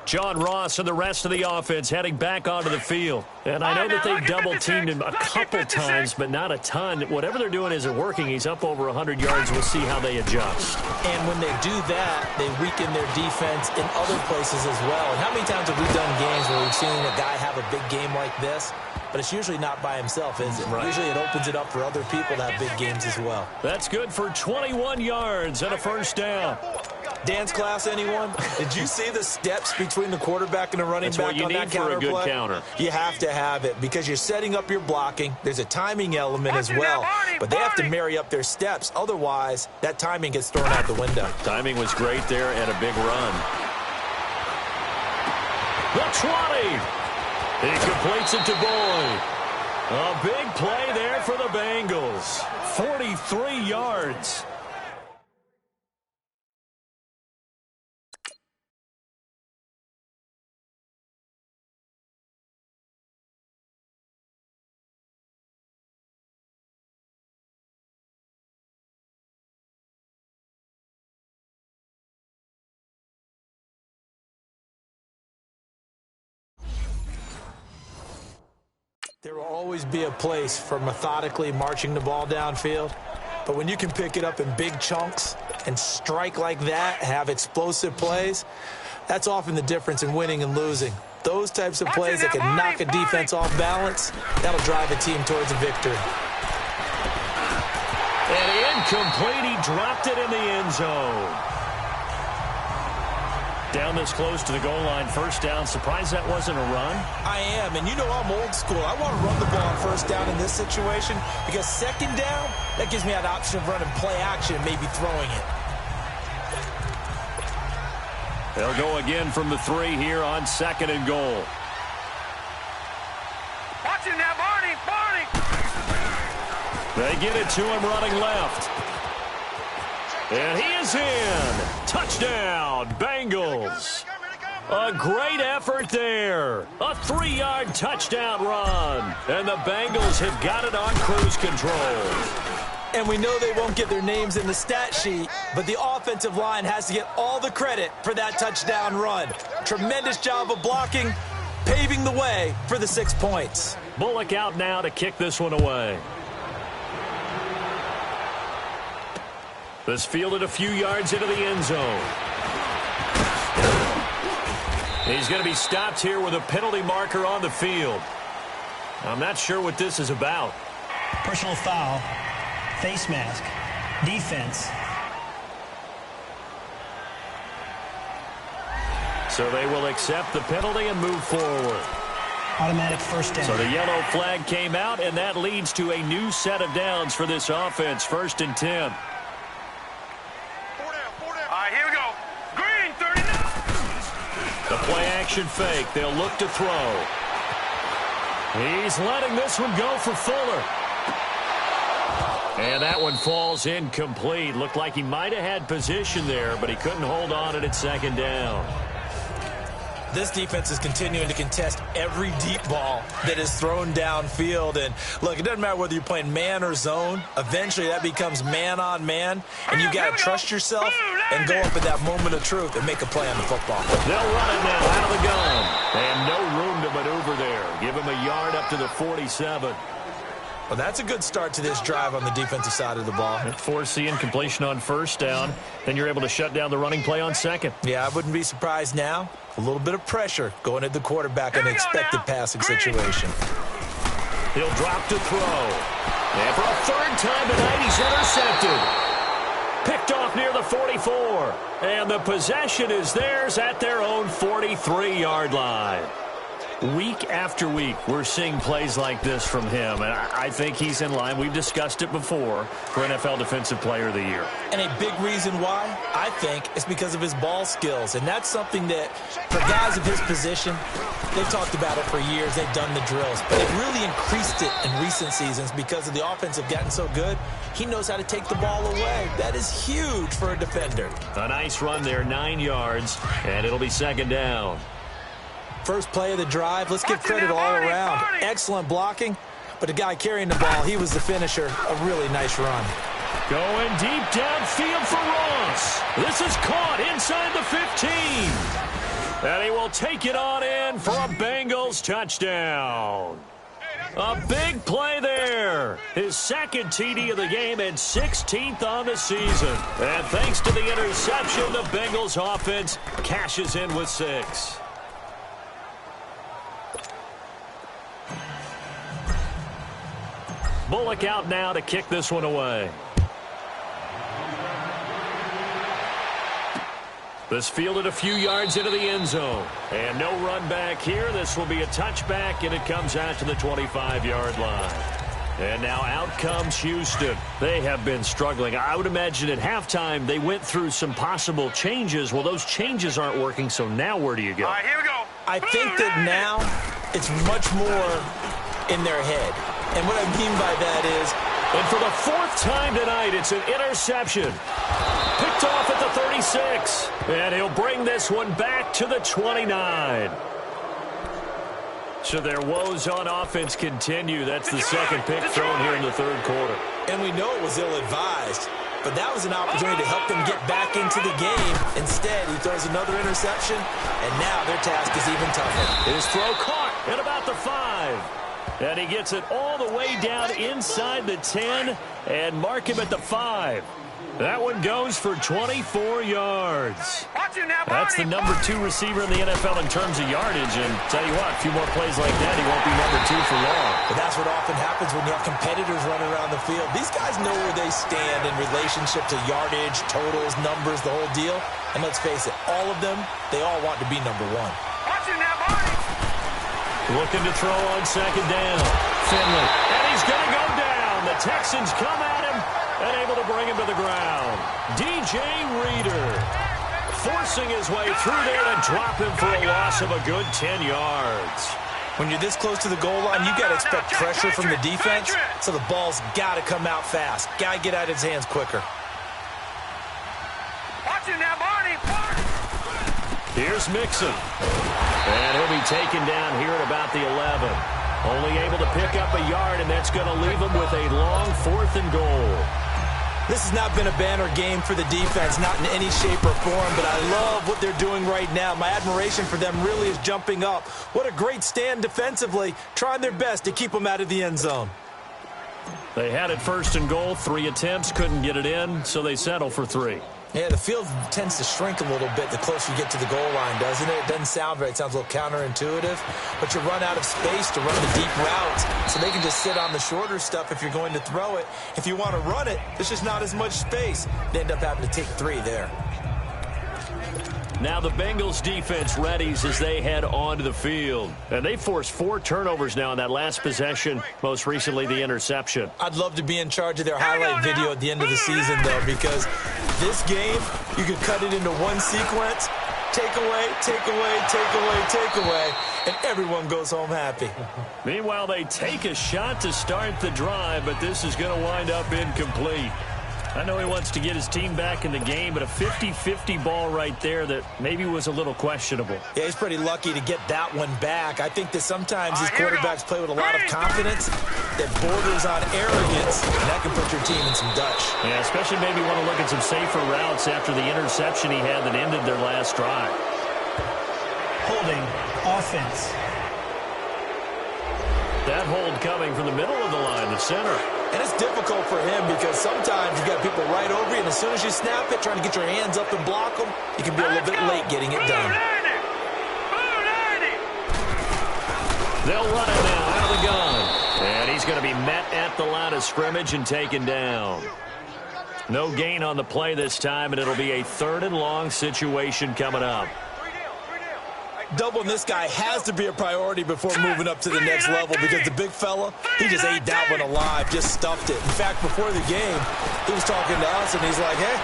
John Ross and the rest of the offense heading back onto the field. And I know that they've double-teamed him a couple times, but not a ton. Whatever they're doing isn't working. He's up over 100 yards. We'll see how they adjust. And when they do that, they weaken their defense in other places as well. And how many times have we done games where we've seen a guy have a big game like this? But it's usually not by himself, is it? Right. Usually it opens it up for other people to have big games as well. That's good for 21 yards and a first down. Dance class, anyone? Did you see the steps between the quarterback and the running back on that counter play? That's what you need for a good counter. You have to have it because you're setting up your blocking. There's a timing element as well. But they have to marry up their steps. Otherwise, that timing gets thrown out the window. Timing was great there and a big run. The 20. He completes it to Boyd. A big play there for the Bengals. 43 yards. There will always be a place for methodically marching the ball downfield. But when you can pick it up in big chunks and strike like that, have explosive plays, that's often the difference in winning and losing. Those types of plays that can knock a defense off balance, that'll drive a team towards a victory. And incomplete, he dropped it in the end zone. Down this close to the goal line, first down. Surprised that wasn't a run? I am, and you know I'm old school. I want to run the ball on first down in this situation because second down, that gives me that option of running play action and maybe throwing it. They'll go again from the 3 here on second and goal. Watching that, Barney. They get it to him running left. And he is in. Touchdown, Bengals. A great effort there. A 3-yard touchdown run. And the Bengals have got it on cruise control. And we know they won't get their names in the stat sheet, but the offensive line has to get all the credit for that touchdown run. Tremendous job of blocking, paving the way for the 6 points. Bullock out now to kick this one away. This fielded a few yards into the end zone. He's going to be stopped here with a penalty marker on the field. I'm not sure what this is about. Personal foul, face mask, defense. So they will accept the penalty and move forward. Automatic first down. So the yellow flag came out, and that leads to a new set of downs for this offense. 1st and 10. Here we go. Green, 39. The play-action fake. They'll look to throw. He's letting this one go for Fuller. And that one falls incomplete. Looked like he might have had position there, but he couldn't hold on it at second down. This defense is continuing to contest every deep ball that is thrown downfield. And, look, it doesn't matter whether you're playing man or zone. Eventually, that becomes man-on-man, and you got to trust yourself and go up at that moment of truth and make a play on the football. They'll run it now out of the gun. And no room to maneuver there. Give him a yard up to the 47. Well, that's a good start to this drive on the defensive side of the ball. Force the incompletion on first down. Then you're able to shut down the running play on second. Yeah, I wouldn't be surprised now. A little bit of pressure going at the quarterback in an expected passing situation. He'll drop to throw. And for a 3rd time tonight, he's intercepted. Picked off near the 44. And the possession is theirs at their own 43-yard line. Week after week, we're seeing plays like this from him, and I think he's in line. We've discussed it before for NFL Defensive Player of the Year. And a big reason why, I think, is because of his ball skills. And that's something that, for guys of his position, they've talked about it for years. They've done the drills. But they've really increased it in recent seasons because of the offense have gotten so good. He knows how to take the ball away. That is huge for a defender. A nice run there, 9 yards, and it'll be second down. First play of the drive, let's give credit all around. Excellent blocking, but the guy carrying the ball, he was the finisher. A really nice run. Going deep downfield for Ross. This is caught inside the 15. And he will take it on in for a Bengals touchdown. A big play there. His second TD of the game and 16th on the season. And thanks to the interception, the Bengals offense cashes in with 6. Bullock out now to kick this one away. This fielded a few yards into the end zone. And no run back here. This will be a touchback, and it comes out to the 25-yard line. And now out comes Houston. They have been struggling. I would imagine at halftime they went through some possible changes. Well, those changes aren't working, so now where do you go? All right, here we go. I think that now it's much more in their head. And what I mean by that is, and for the 4th time tonight, it's an interception. Picked off at the 36. And he'll bring this one back to the 29. So their woes on offense continue. That's the second pick thrown here in the 3rd quarter. and we know it was ill-advised, but that was an opportunity to help them get back into the game. Instead, he throws another interception, and now their task is even tougher. His throw caught at about the 5. And he gets it all the way down inside the 10 and mark him at the 5. That one goes for 24 yards. That's the number 2 receiver in the NFL in terms of yardage. And tell you what, a few more plays like that, he won't be number 2 for long. But that's what often happens when you have competitors running around the field. These guys know where they stand in relationship to yardage, totals, numbers, the whole deal. And let's face it, all of them, they all want to be number 1. Looking to throw on second down. Finley. And he's going to go down. The Texans come at him and able to bring him to the ground. DJ Reader forcing his way through there to drop him for a loss of a good 10 yards. When you're this close to the goal line, you got to expect pressure from the defense, so the ball's got to come out fast. Got to get out of his hands quicker. Here's Mixon. And he'll be taken down here at about the 11. Only able to pick up a yard, and that's going to leave him with a long 4th and goal. This has not been a banner game for the defense, not in any shape or form, but I love what they're doing right now. My admiration for them really is jumping up. What a great stand defensively, trying their best to keep them out of the end zone. They had it 1st and goal, 3 attempts, couldn't get it in, so they settle for 3. Yeah, the field tends to shrink a little bit the closer you get to the goal line, doesn't it? It doesn't sound right. It sounds a little counterintuitive. But you run out of space to run the deep routes, so they can just sit on the shorter stuff if you're going to throw it. If you want to run it, there's just not as much space. They end up having to take 3 there. Now the Bengals defense readies as they head onto the field. And they forced 4 turnovers now in that last possession, most recently the interception. I'd love to be in charge of their highlight video at the end of the season, though, because this game, you could cut it into one sequence, take away, take away, take away, take away, and everyone goes home happy. Meanwhile, they take a shot to start the drive, but this is going to wind up incomplete. I know he wants to get his team back in the game, but a 50-50 ball right there that maybe was a little questionable. Yeah, he's pretty lucky to get that one back. I think that sometimes these quarterbacks play with a lot of confidence that borders on arrogance, and that can put your team in some dutch. Yeah, especially maybe want to look at some safer routes after the interception he had that ended their last drive. Holding offense. That hold coming from the middle of the line, the center. And it's difficult for him because sometimes you got people right over you, and as soon as you snap it, trying to get your hands up and block them, you can be a little bit late getting it done. They'll run it now out of the gun. And he's going to be met at the line of scrimmage and taken down. No gain on the play this time, and it'll be a 3rd and long situation coming up. Doubling this guy has to be a priority before moving up to the next level because the big fella, he just ate that one alive, just stuffed it. In fact, before the game, he was talking to us, and he's like, hey.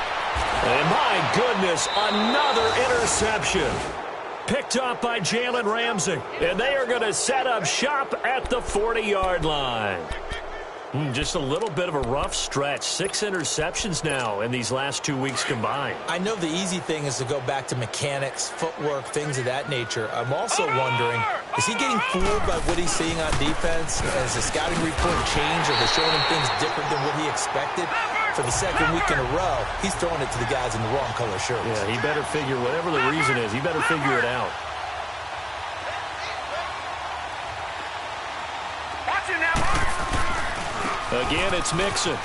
And my goodness, another interception. Picked up by Jalen Ramsey. And they are going to set up shop at the 40-yard line. Just a little bit of a rough stretch. 6 interceptions now in these last 2 weeks combined. I know the easy thing is to go back to mechanics, footwork, things of that nature. I'm also wondering, is he getting fooled by what he's seeing on defense? Has the scouting report changed? Are they showing him things different than what he expected? For the 2nd week in a row, he's throwing it to the guys in the wrong color shirts. Yeah, he better figure, whatever the reason is, he better figure it out. Again, it's Mixon.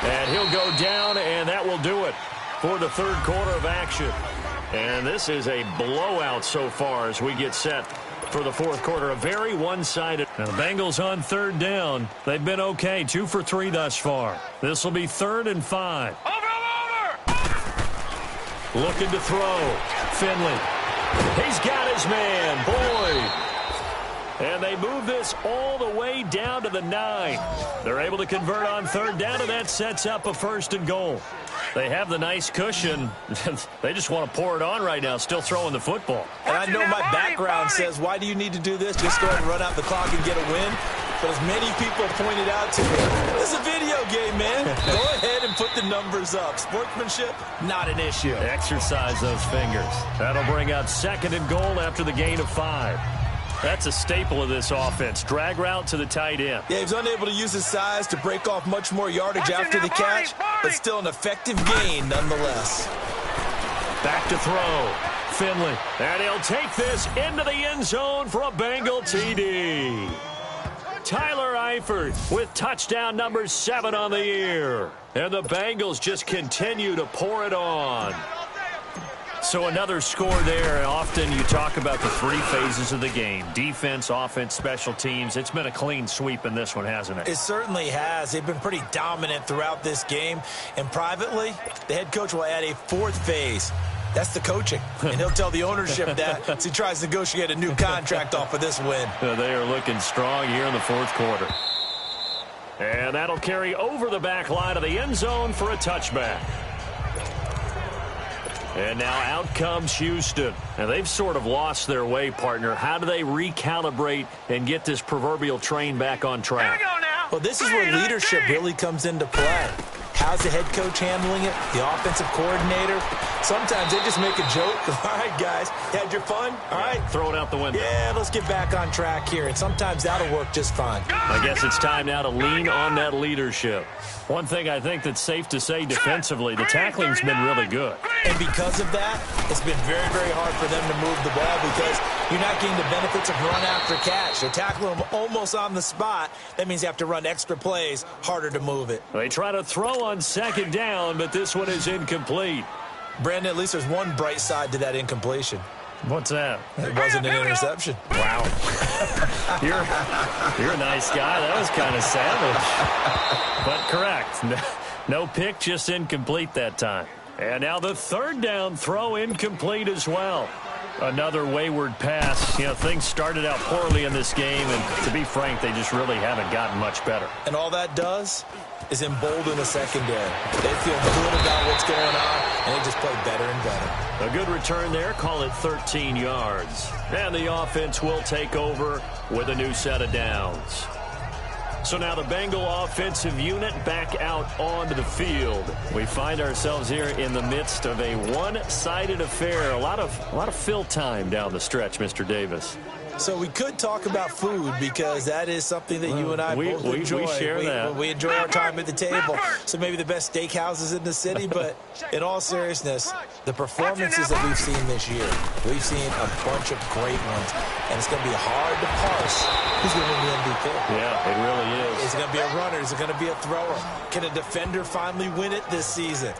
And he'll go down, and that will do it for the third quarter of action. And this is a blowout so far as we get set for the fourth quarter. A very one-sided. Now the Bengals on third down. They've been okay. 2 for 3 thus far. This will be 3rd and 5. Looking to throw. Finley. He's got his man. Boyd. And they move this all the way down to the 9. They're able to convert on third down, and that sets up a 1st and goal. They have the nice cushion. They just want to pour it on right now, still throwing the football. And I know my background says, why do you need to do this? Just go ahead and run out the clock and get a win. But as many people pointed out to me, this is a video game, man. Go ahead and put the numbers up. Sportsmanship, not an issue. Exercise those fingers. That'll bring up 2nd and goal after the gain of 5. That's a staple of this offense. Drag route to the tight end. Yeah, he's unable to use his size to break off much more yardage after the catch, but still an effective gain nonetheless. Back to throw. Finley. And he'll take this into the end zone for a Bengal TD. Tyler Eifert with touchdown number 7 on the year. And the Bengals just continue to pour it on. So another score there. Often you talk about the 3 phases of the game. Defense, offense, special teams. It's been a clean sweep in this one, hasn't it? It certainly has. They've been pretty dominant throughout this game. And privately, the head coach will add a 4th phase. That's the coaching. And he'll tell the ownership that as he tries to negotiate a new contract off of this win. They are looking strong here in the fourth quarter. And that'll carry over the back line of the end zone for a touchback. And now out comes Houston. And they've sort of lost their way, partner. How do they recalibrate and get this proverbial train back on track? Well, this is where leadership really comes into play. How's the head coach handling it? The offensive coordinator? Sometimes they just make a joke. All right, guys, you had your fun? All right. Throw it out the window. Yeah, let's get back on track here. And sometimes that'll work just fine. I guess it's time now to lean on that leadership. One thing I think that's safe to say defensively, the tackling's been really good. And because of that, it's been very, very hard for them to move the ball because you're not getting the benefits of run after catch. They're tackling them almost on the spot. That means you have to run extra plays, harder to move it. They try to throw on 2nd down, but this one is incomplete. Brandon, at least there's one bright side to that incompletion. What's that? It wasn't an interception. Wow. You're a nice guy. That was kind of savage. But correct. No pick, just incomplete that time. And now the 3rd down throw incomplete as well. Another wayward pass. You know, things started out poorly in this game, and to be frank, they just really haven't gotten much better. And all that does is embolden the secondary. They feel good about what's going on, and they just play better and better. A good return there. Call it 13 yards. And the offense will take over with a new set of downs. So now the Bengal offensive unit back out onto the field. We find ourselves here in the midst of a one-sided affair. A lot of fill time down the stretch, Mr. Davis. So we could talk about food because that is something that you and I both enjoy. We share that. We enjoy our time at the table. So maybe the best steakhouses in the city, but in all seriousness, the performances that we've seen this year, we've seen a bunch of great ones, and it's going to be hard to parse who's going to win the MVP. Yeah, it really is. Is it going to be a runner? Is it going to be a thrower? Can a defender finally win it this season?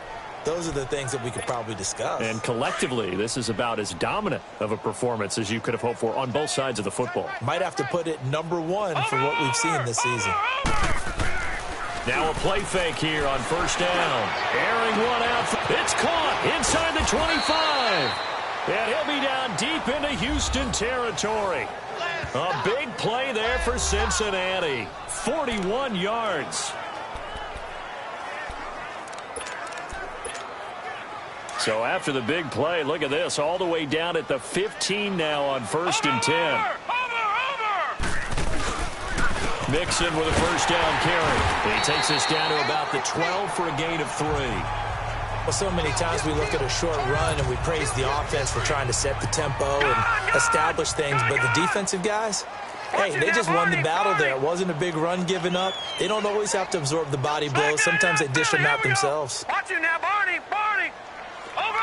Those are the things that we could probably discuss. And collectively, this is about as dominant of a performance as you could have hoped for on both sides of the football. Might have to put it number 1 for what we've seen this season. Now a play fake here on 1st down. Airing one out. It's caught inside the 25. And he'll be down deep into Houston territory. A big play there for Cincinnati. 41 yards. So after the big play, look at this, all the way down at the 15 now on 1st and 10. Mixon with a 1st down carry. He takes us down to about the 12 for a gain of 3. Well, so many times we look at a short run and we praise the offense for trying to set the tempo and establish things, but the defensive guys, hey, they just won the battle there. It wasn't a big run given up. They don't always have to absorb the body blows. Sometimes they dish them out themselves. Watch it now, Barney. Over.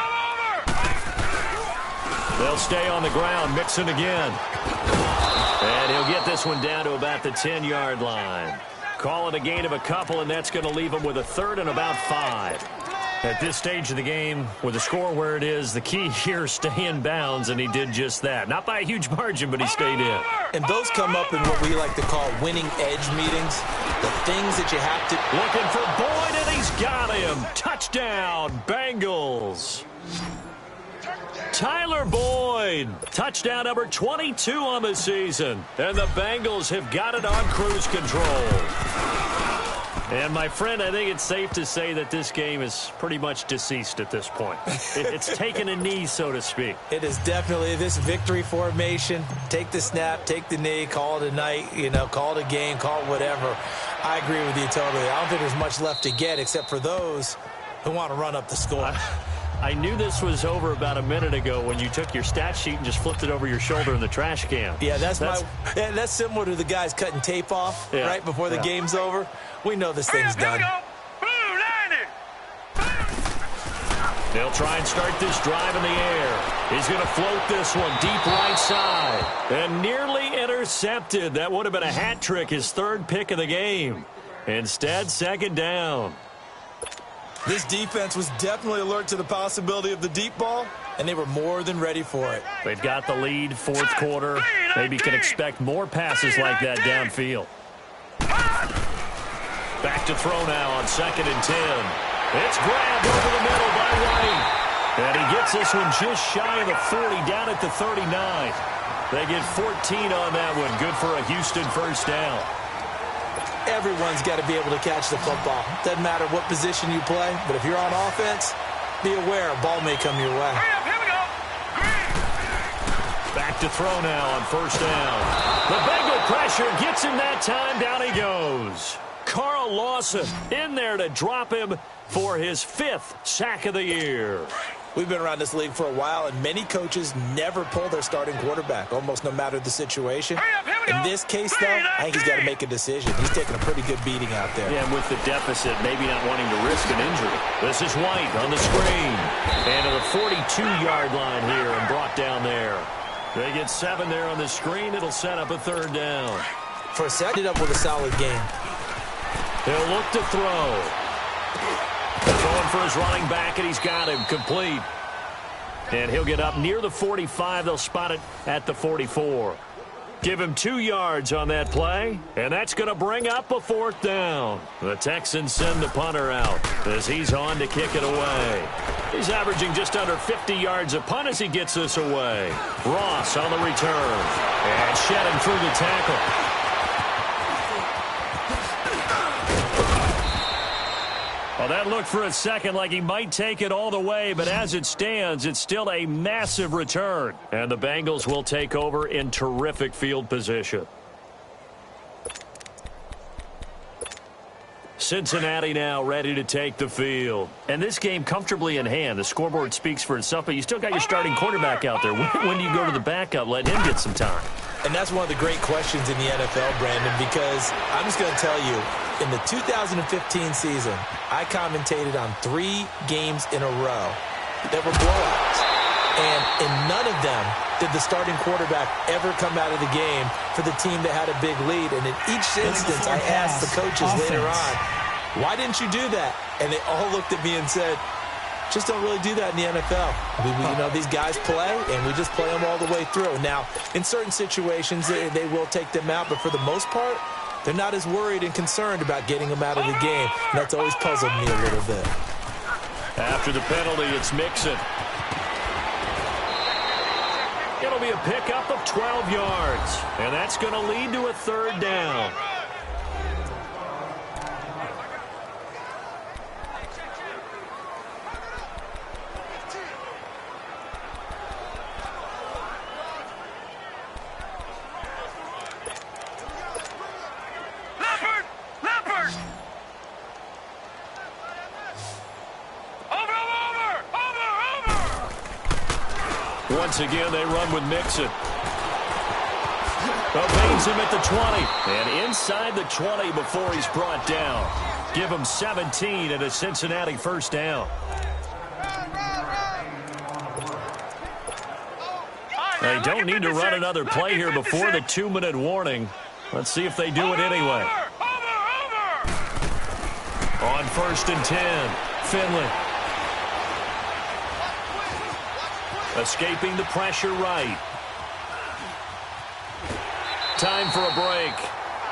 They'll stay on the ground. Mixon again. And he'll get this one down to about the 10-yard line. Call it a gain of a couple, and that's going to leave him with a third and about 5. At this stage of the game, with the score where it is, the key here is stay in bounds, and he did just that. Not by a huge margin, but he stayed in. And those come up in what we like to call winning edge meetings. The things that you have to... Looking for Boyd, and he's got him. Touchdown, Bengals. Tyler Boyd, touchdown number 22 on the season. And the Bengals have got it on cruise control. And, my friend, I think it's safe to say that this game is pretty much deceased at this point. It's taken a knee, so to speak. It is definitely this victory formation. Take the snap, take the knee, call it a night, call it a game, call it whatever. I agree with you totally. I don't think there's much left to get except for those who want to run up the score. I knew this was over about a minute ago when you took your stat sheet and just flipped it over your shoulder in the trash can. Yeah, that's similar to the guys cutting tape off right before the game's over. We know this thing's done. They'll try and start this drive in the air. He's going to float this one deep right side. And nearly intercepted. That would have been a hat trick, his third pick of the game. Instead, second down. This defense was definitely alert to the possibility of the deep ball, and they were more than ready for it. They've got the lead, fourth quarter. Maybe can expect more passes like that downfield. Back to throw now on 2nd and 10. It's grabbed over the middle by White. And he gets this one just shy of the 40, down at the 39. They get 14 on that one. Good for a Houston first down. Everyone's got to be able to catch the football. Doesn't matter what position you play, but if you're on offense, be aware a ball may come your way. Here we go. Back to throw now on first down. The Bengal pressure gets him that time. Down he goes. Carl Lawson in there to drop him for his 5th sack of the year. We've been around this league for a while, and many coaches never pull their starting quarterback, almost no matter the situation. In this case, though, I think he's got to make a decision. He's taking a pretty good beating out there. Yeah, and with the deficit, maybe not wanting to risk an injury. This is White on the screen. And to the 42-yard line here and brought down there. They get 7 there on the screen. It'll set up a third down. For a second, up with a solid game. He'll look to throw. Throwing for his running back, and he's got him complete. And he'll get up near the 45. They'll spot it at the 44. Give him 2 yards on that play, and that's going to bring up a 4th down. The Texans send the punter out as he's on to kick it away. He's averaging just under 50 yards a punt as he gets this away. Ross on the return, and shedding through the tackle. Well, that looked for a second like he might take it all the way, but as it stands, it's still a massive return. And the Bengals will take over in terrific field position. Cincinnati now ready to take the field. And this game comfortably in hand. The scoreboard speaks for itself, but you still got your starting quarterback out there. When do you go to the backup? Let him get some time. And that's one of the great questions in the NFL, Brandon, because I'm just going to tell you, in the 2015 season, I commentated on 3 games in a row that were blowouts. And in none of them did the starting quarterback ever come out of the game for the team that had a big lead. And in each instance, I asked the coaches later on, why didn't you do that? And they all looked at me and said, just don't really do that in the NFL. These guys play, and we just play them all the way through. Now, in certain situations, they will take them out, but for the most part, they're not as worried and concerned about getting them out of the game. And that's always puzzled me a little bit. After the penalty, it's Mixon. It'll be a pickup of 12 yards, and that's going to lead to a third down. Once again, they run with Mixon. Evades him at the 20. And inside the 20 before he's brought down. Give him 17 and a Cincinnati first down. They don't need to run another play here before the 2-minute warning. Let's see if they do it anyway. On 1st and 10, Finley. Escaping the pressure right. Time for a break.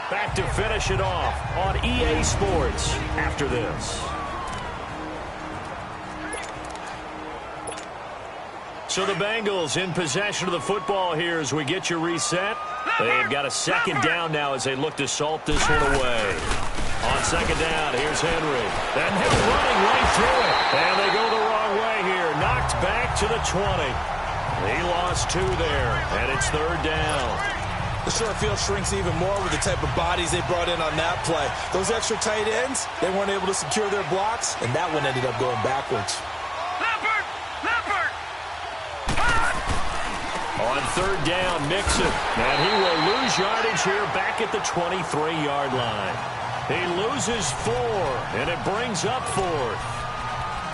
Back to finish it off on EA Sports after this. So the Bengals in possession of the football here as we get you reset. They've got a second down now as they look to salt this one away. On second down, here's Henry. And him running right through it. And they go the wrong way here. Knocked back to the 20. He lost 2 there, and it's 3rd down. The short field shrinks even more with the type of bodies they brought in on that play. Those extra tight ends, they weren't able to secure their blocks, and that one ended up going backwards. On 3rd down, Mixon. And he will lose yardage here back at the 23-yard line. He loses 4, and it brings up 4th.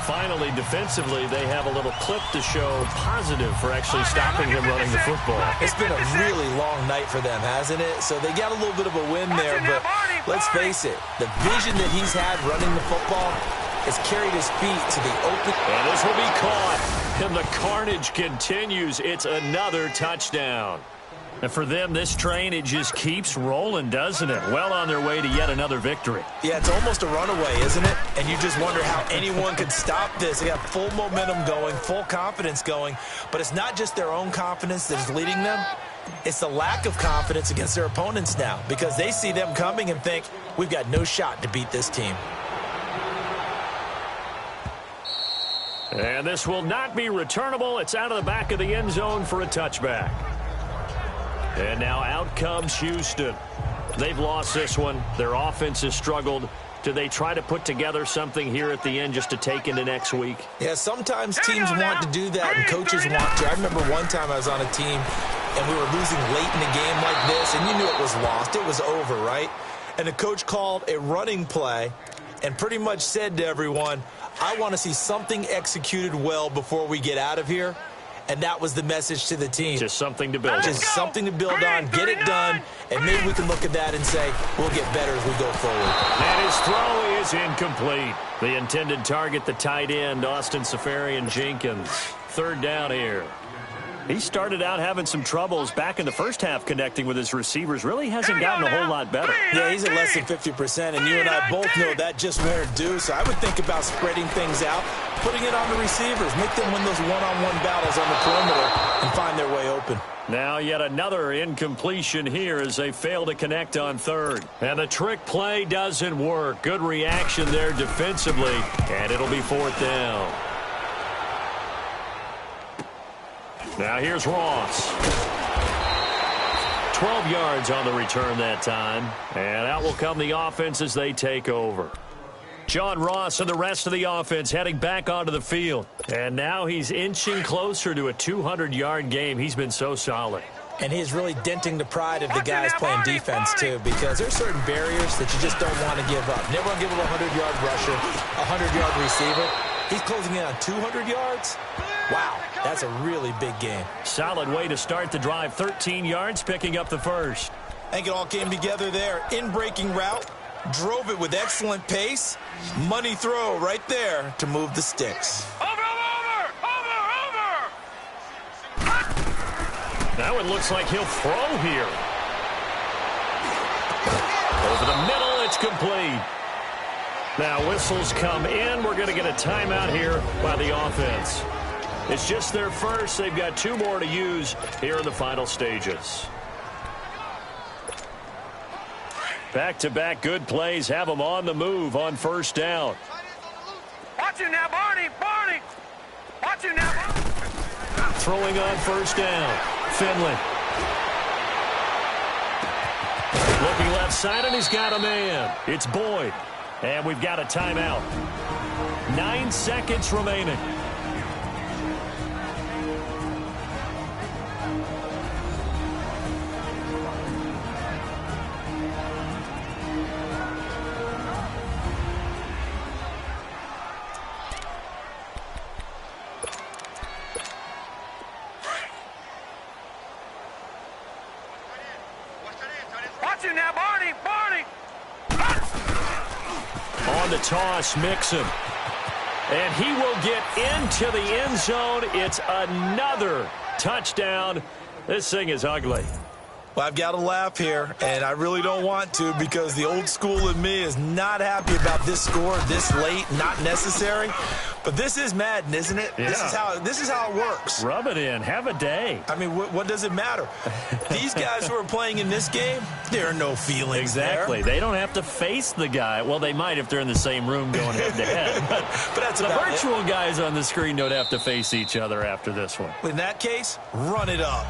Finally, defensively, they have a little clip to show positive for actually stopping him running the football. It's been a really long night for them, hasn't it? So they got a little bit of a win there, but let's face it, the vision that he's had running the football has carried his feet to the open. And this will be caught, and the carnage continues. It's another touchdown. And for them, this train, it just keeps rolling, doesn't it? Well on their way to yet another victory. Yeah, it's almost a runaway, isn't it? And you just wonder how anyone could stop this. They got full momentum going, full confidence going. But it's not just their own confidence that is leading them. It's the lack of confidence against their opponents now because they see them coming and think, we've got no shot to beat this team. And this will not be returnable. It's out of the back of the end zone for a touchback. And now out comes Houston. They've lost this one. Their offense has struggled. Do they try to put together something here at the end just to take into next week? Yeah, sometimes teams want to do that and coaches want to. I remember one time I was on a team and we were losing late in a game like this, and you knew it was lost. It was over, right? And the coach called a running play and pretty much said to everyone, I want to see something executed well before we get out of here. And that was the message to the team. Just something to build on. Just something to build on, get it done, and maybe we can look at that and say, we'll get better as we go forward. And his throw is incomplete. The intended target, the tight end, Austin Seferian-Jenkins. 3rd down here. He started out having some troubles back in the first half connecting with his receivers. Really hasn't gotten a whole lot better. Yeah, he's at less than 50%, and you and I both know that just won't do. So I would think about spreading things out, putting it on the receivers, make them win those one-on-one battles on the perimeter and find their way open. Now yet another incompletion here as they fail to connect on 3rd. And the trick play doesn't work. Good reaction there defensively, and it'll be 4th down. Now here's Ross. 12 yards on the return that time. And out will come the offense as they take over. John Ross and the rest of the offense heading back onto the field. And now he's inching closer to a 200-yard game. He's been so solid. And he's really denting the pride of the guys playing defense, too, because there's certain barriers that you just don't want to give up. Never want to give up a 100-yard rusher, a 100-yard receiver. He's closing in on 200 yards. Wow, that's a really big game. Solid way to start the drive. 13 yards, picking up the first. I think it all came together there. In-breaking route, drove it with excellent pace. Money throw right there to move the sticks. Over! Now it looks like he'll throw here. Over the middle, it's complete. Now whistles come in. We're going to get a timeout here by the offense. It's just their first. They've got 2 more to use here in the final stages. Back-to-back good plays have them on the move on 1st down. Watch you now, Barney! Watch you now, Barney! Throwing on 1st down. Finley. Looking left side, and he's got a man. It's Boyd. And we've got a timeout. 9 seconds remaining. Watch you now, Barney. Barney. On the toss, Mixon. And he will get into the end zone. It's another touchdown. This thing is ugly. Well, I've got to laugh here, and I really don't want to because the old school in me is not happy about this score this late, not necessary. But this is Madden, isn't it? Yeah. This is how it works. Rub it in. Have a day. I mean, what does it matter? These guys who are playing in this game, there are no feelings Exactly. there. They don't have to face the guy. Well, they might if they're in the same room going head-to-head. But that's the about virtual guys on the screen don't have to face each other after this one. In that case, run it up.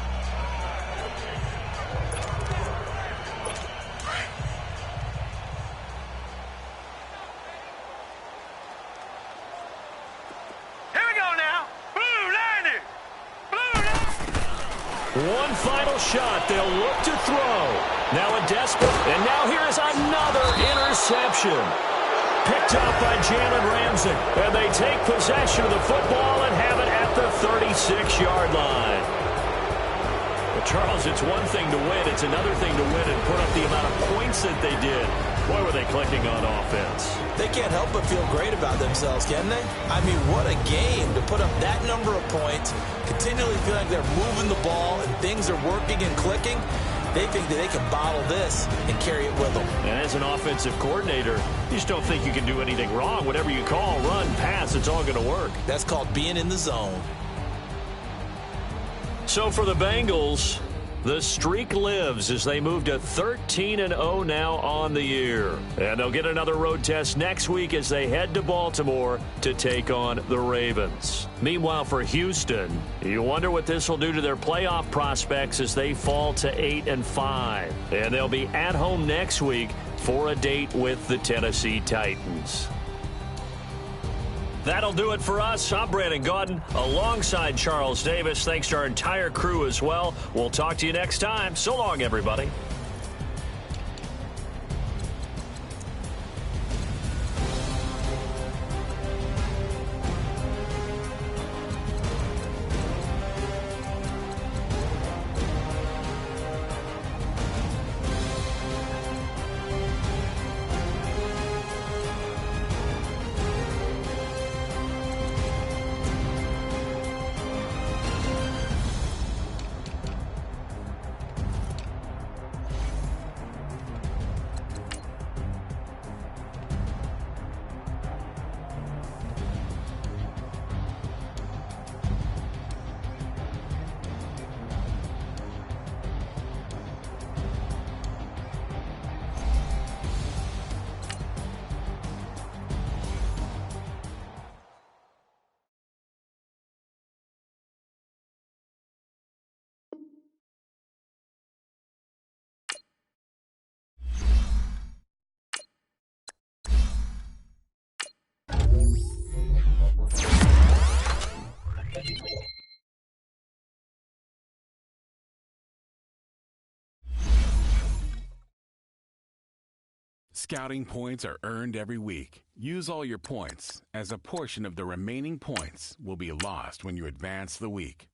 One final shot. They'll look to throw. Now a desperate. And now here is another interception. Picked up by Jalen Ramsey. And they take possession of the football and have it at the 36-yard line. Well, Charles, it's one thing to win. It's another thing to win and put up the amount of points that they did. Boy, were they clicking on offense. They can't help but feel great about themselves, can they? I mean, what a game to put up that number of points, continually feel like they're moving the ball and things are working and clicking. They think that they can bottle this and carry it with them. And as an offensive coordinator, you just don't think you can do anything wrong. Whatever you call, run, pass, it's all going to work. That's called being in the zone. So for the Bengals, the streak lives as they move to 13-0 now on the year. And they'll get another road test next week as they head to Baltimore to take on the Ravens. Meanwhile, for Houston, you wonder what this will do to their playoff prospects as they fall to 8-5. And they'll be at home next week for a date with the Tennessee Titans. That'll do it for us. I'm Brandon Gaudin alongside Charles Davis. Thanks to our entire crew as well. We'll talk to you next time. So long, everybody. Scouting points are earned every week. Use all your points, as a portion of the remaining points will be lost when you advance the week.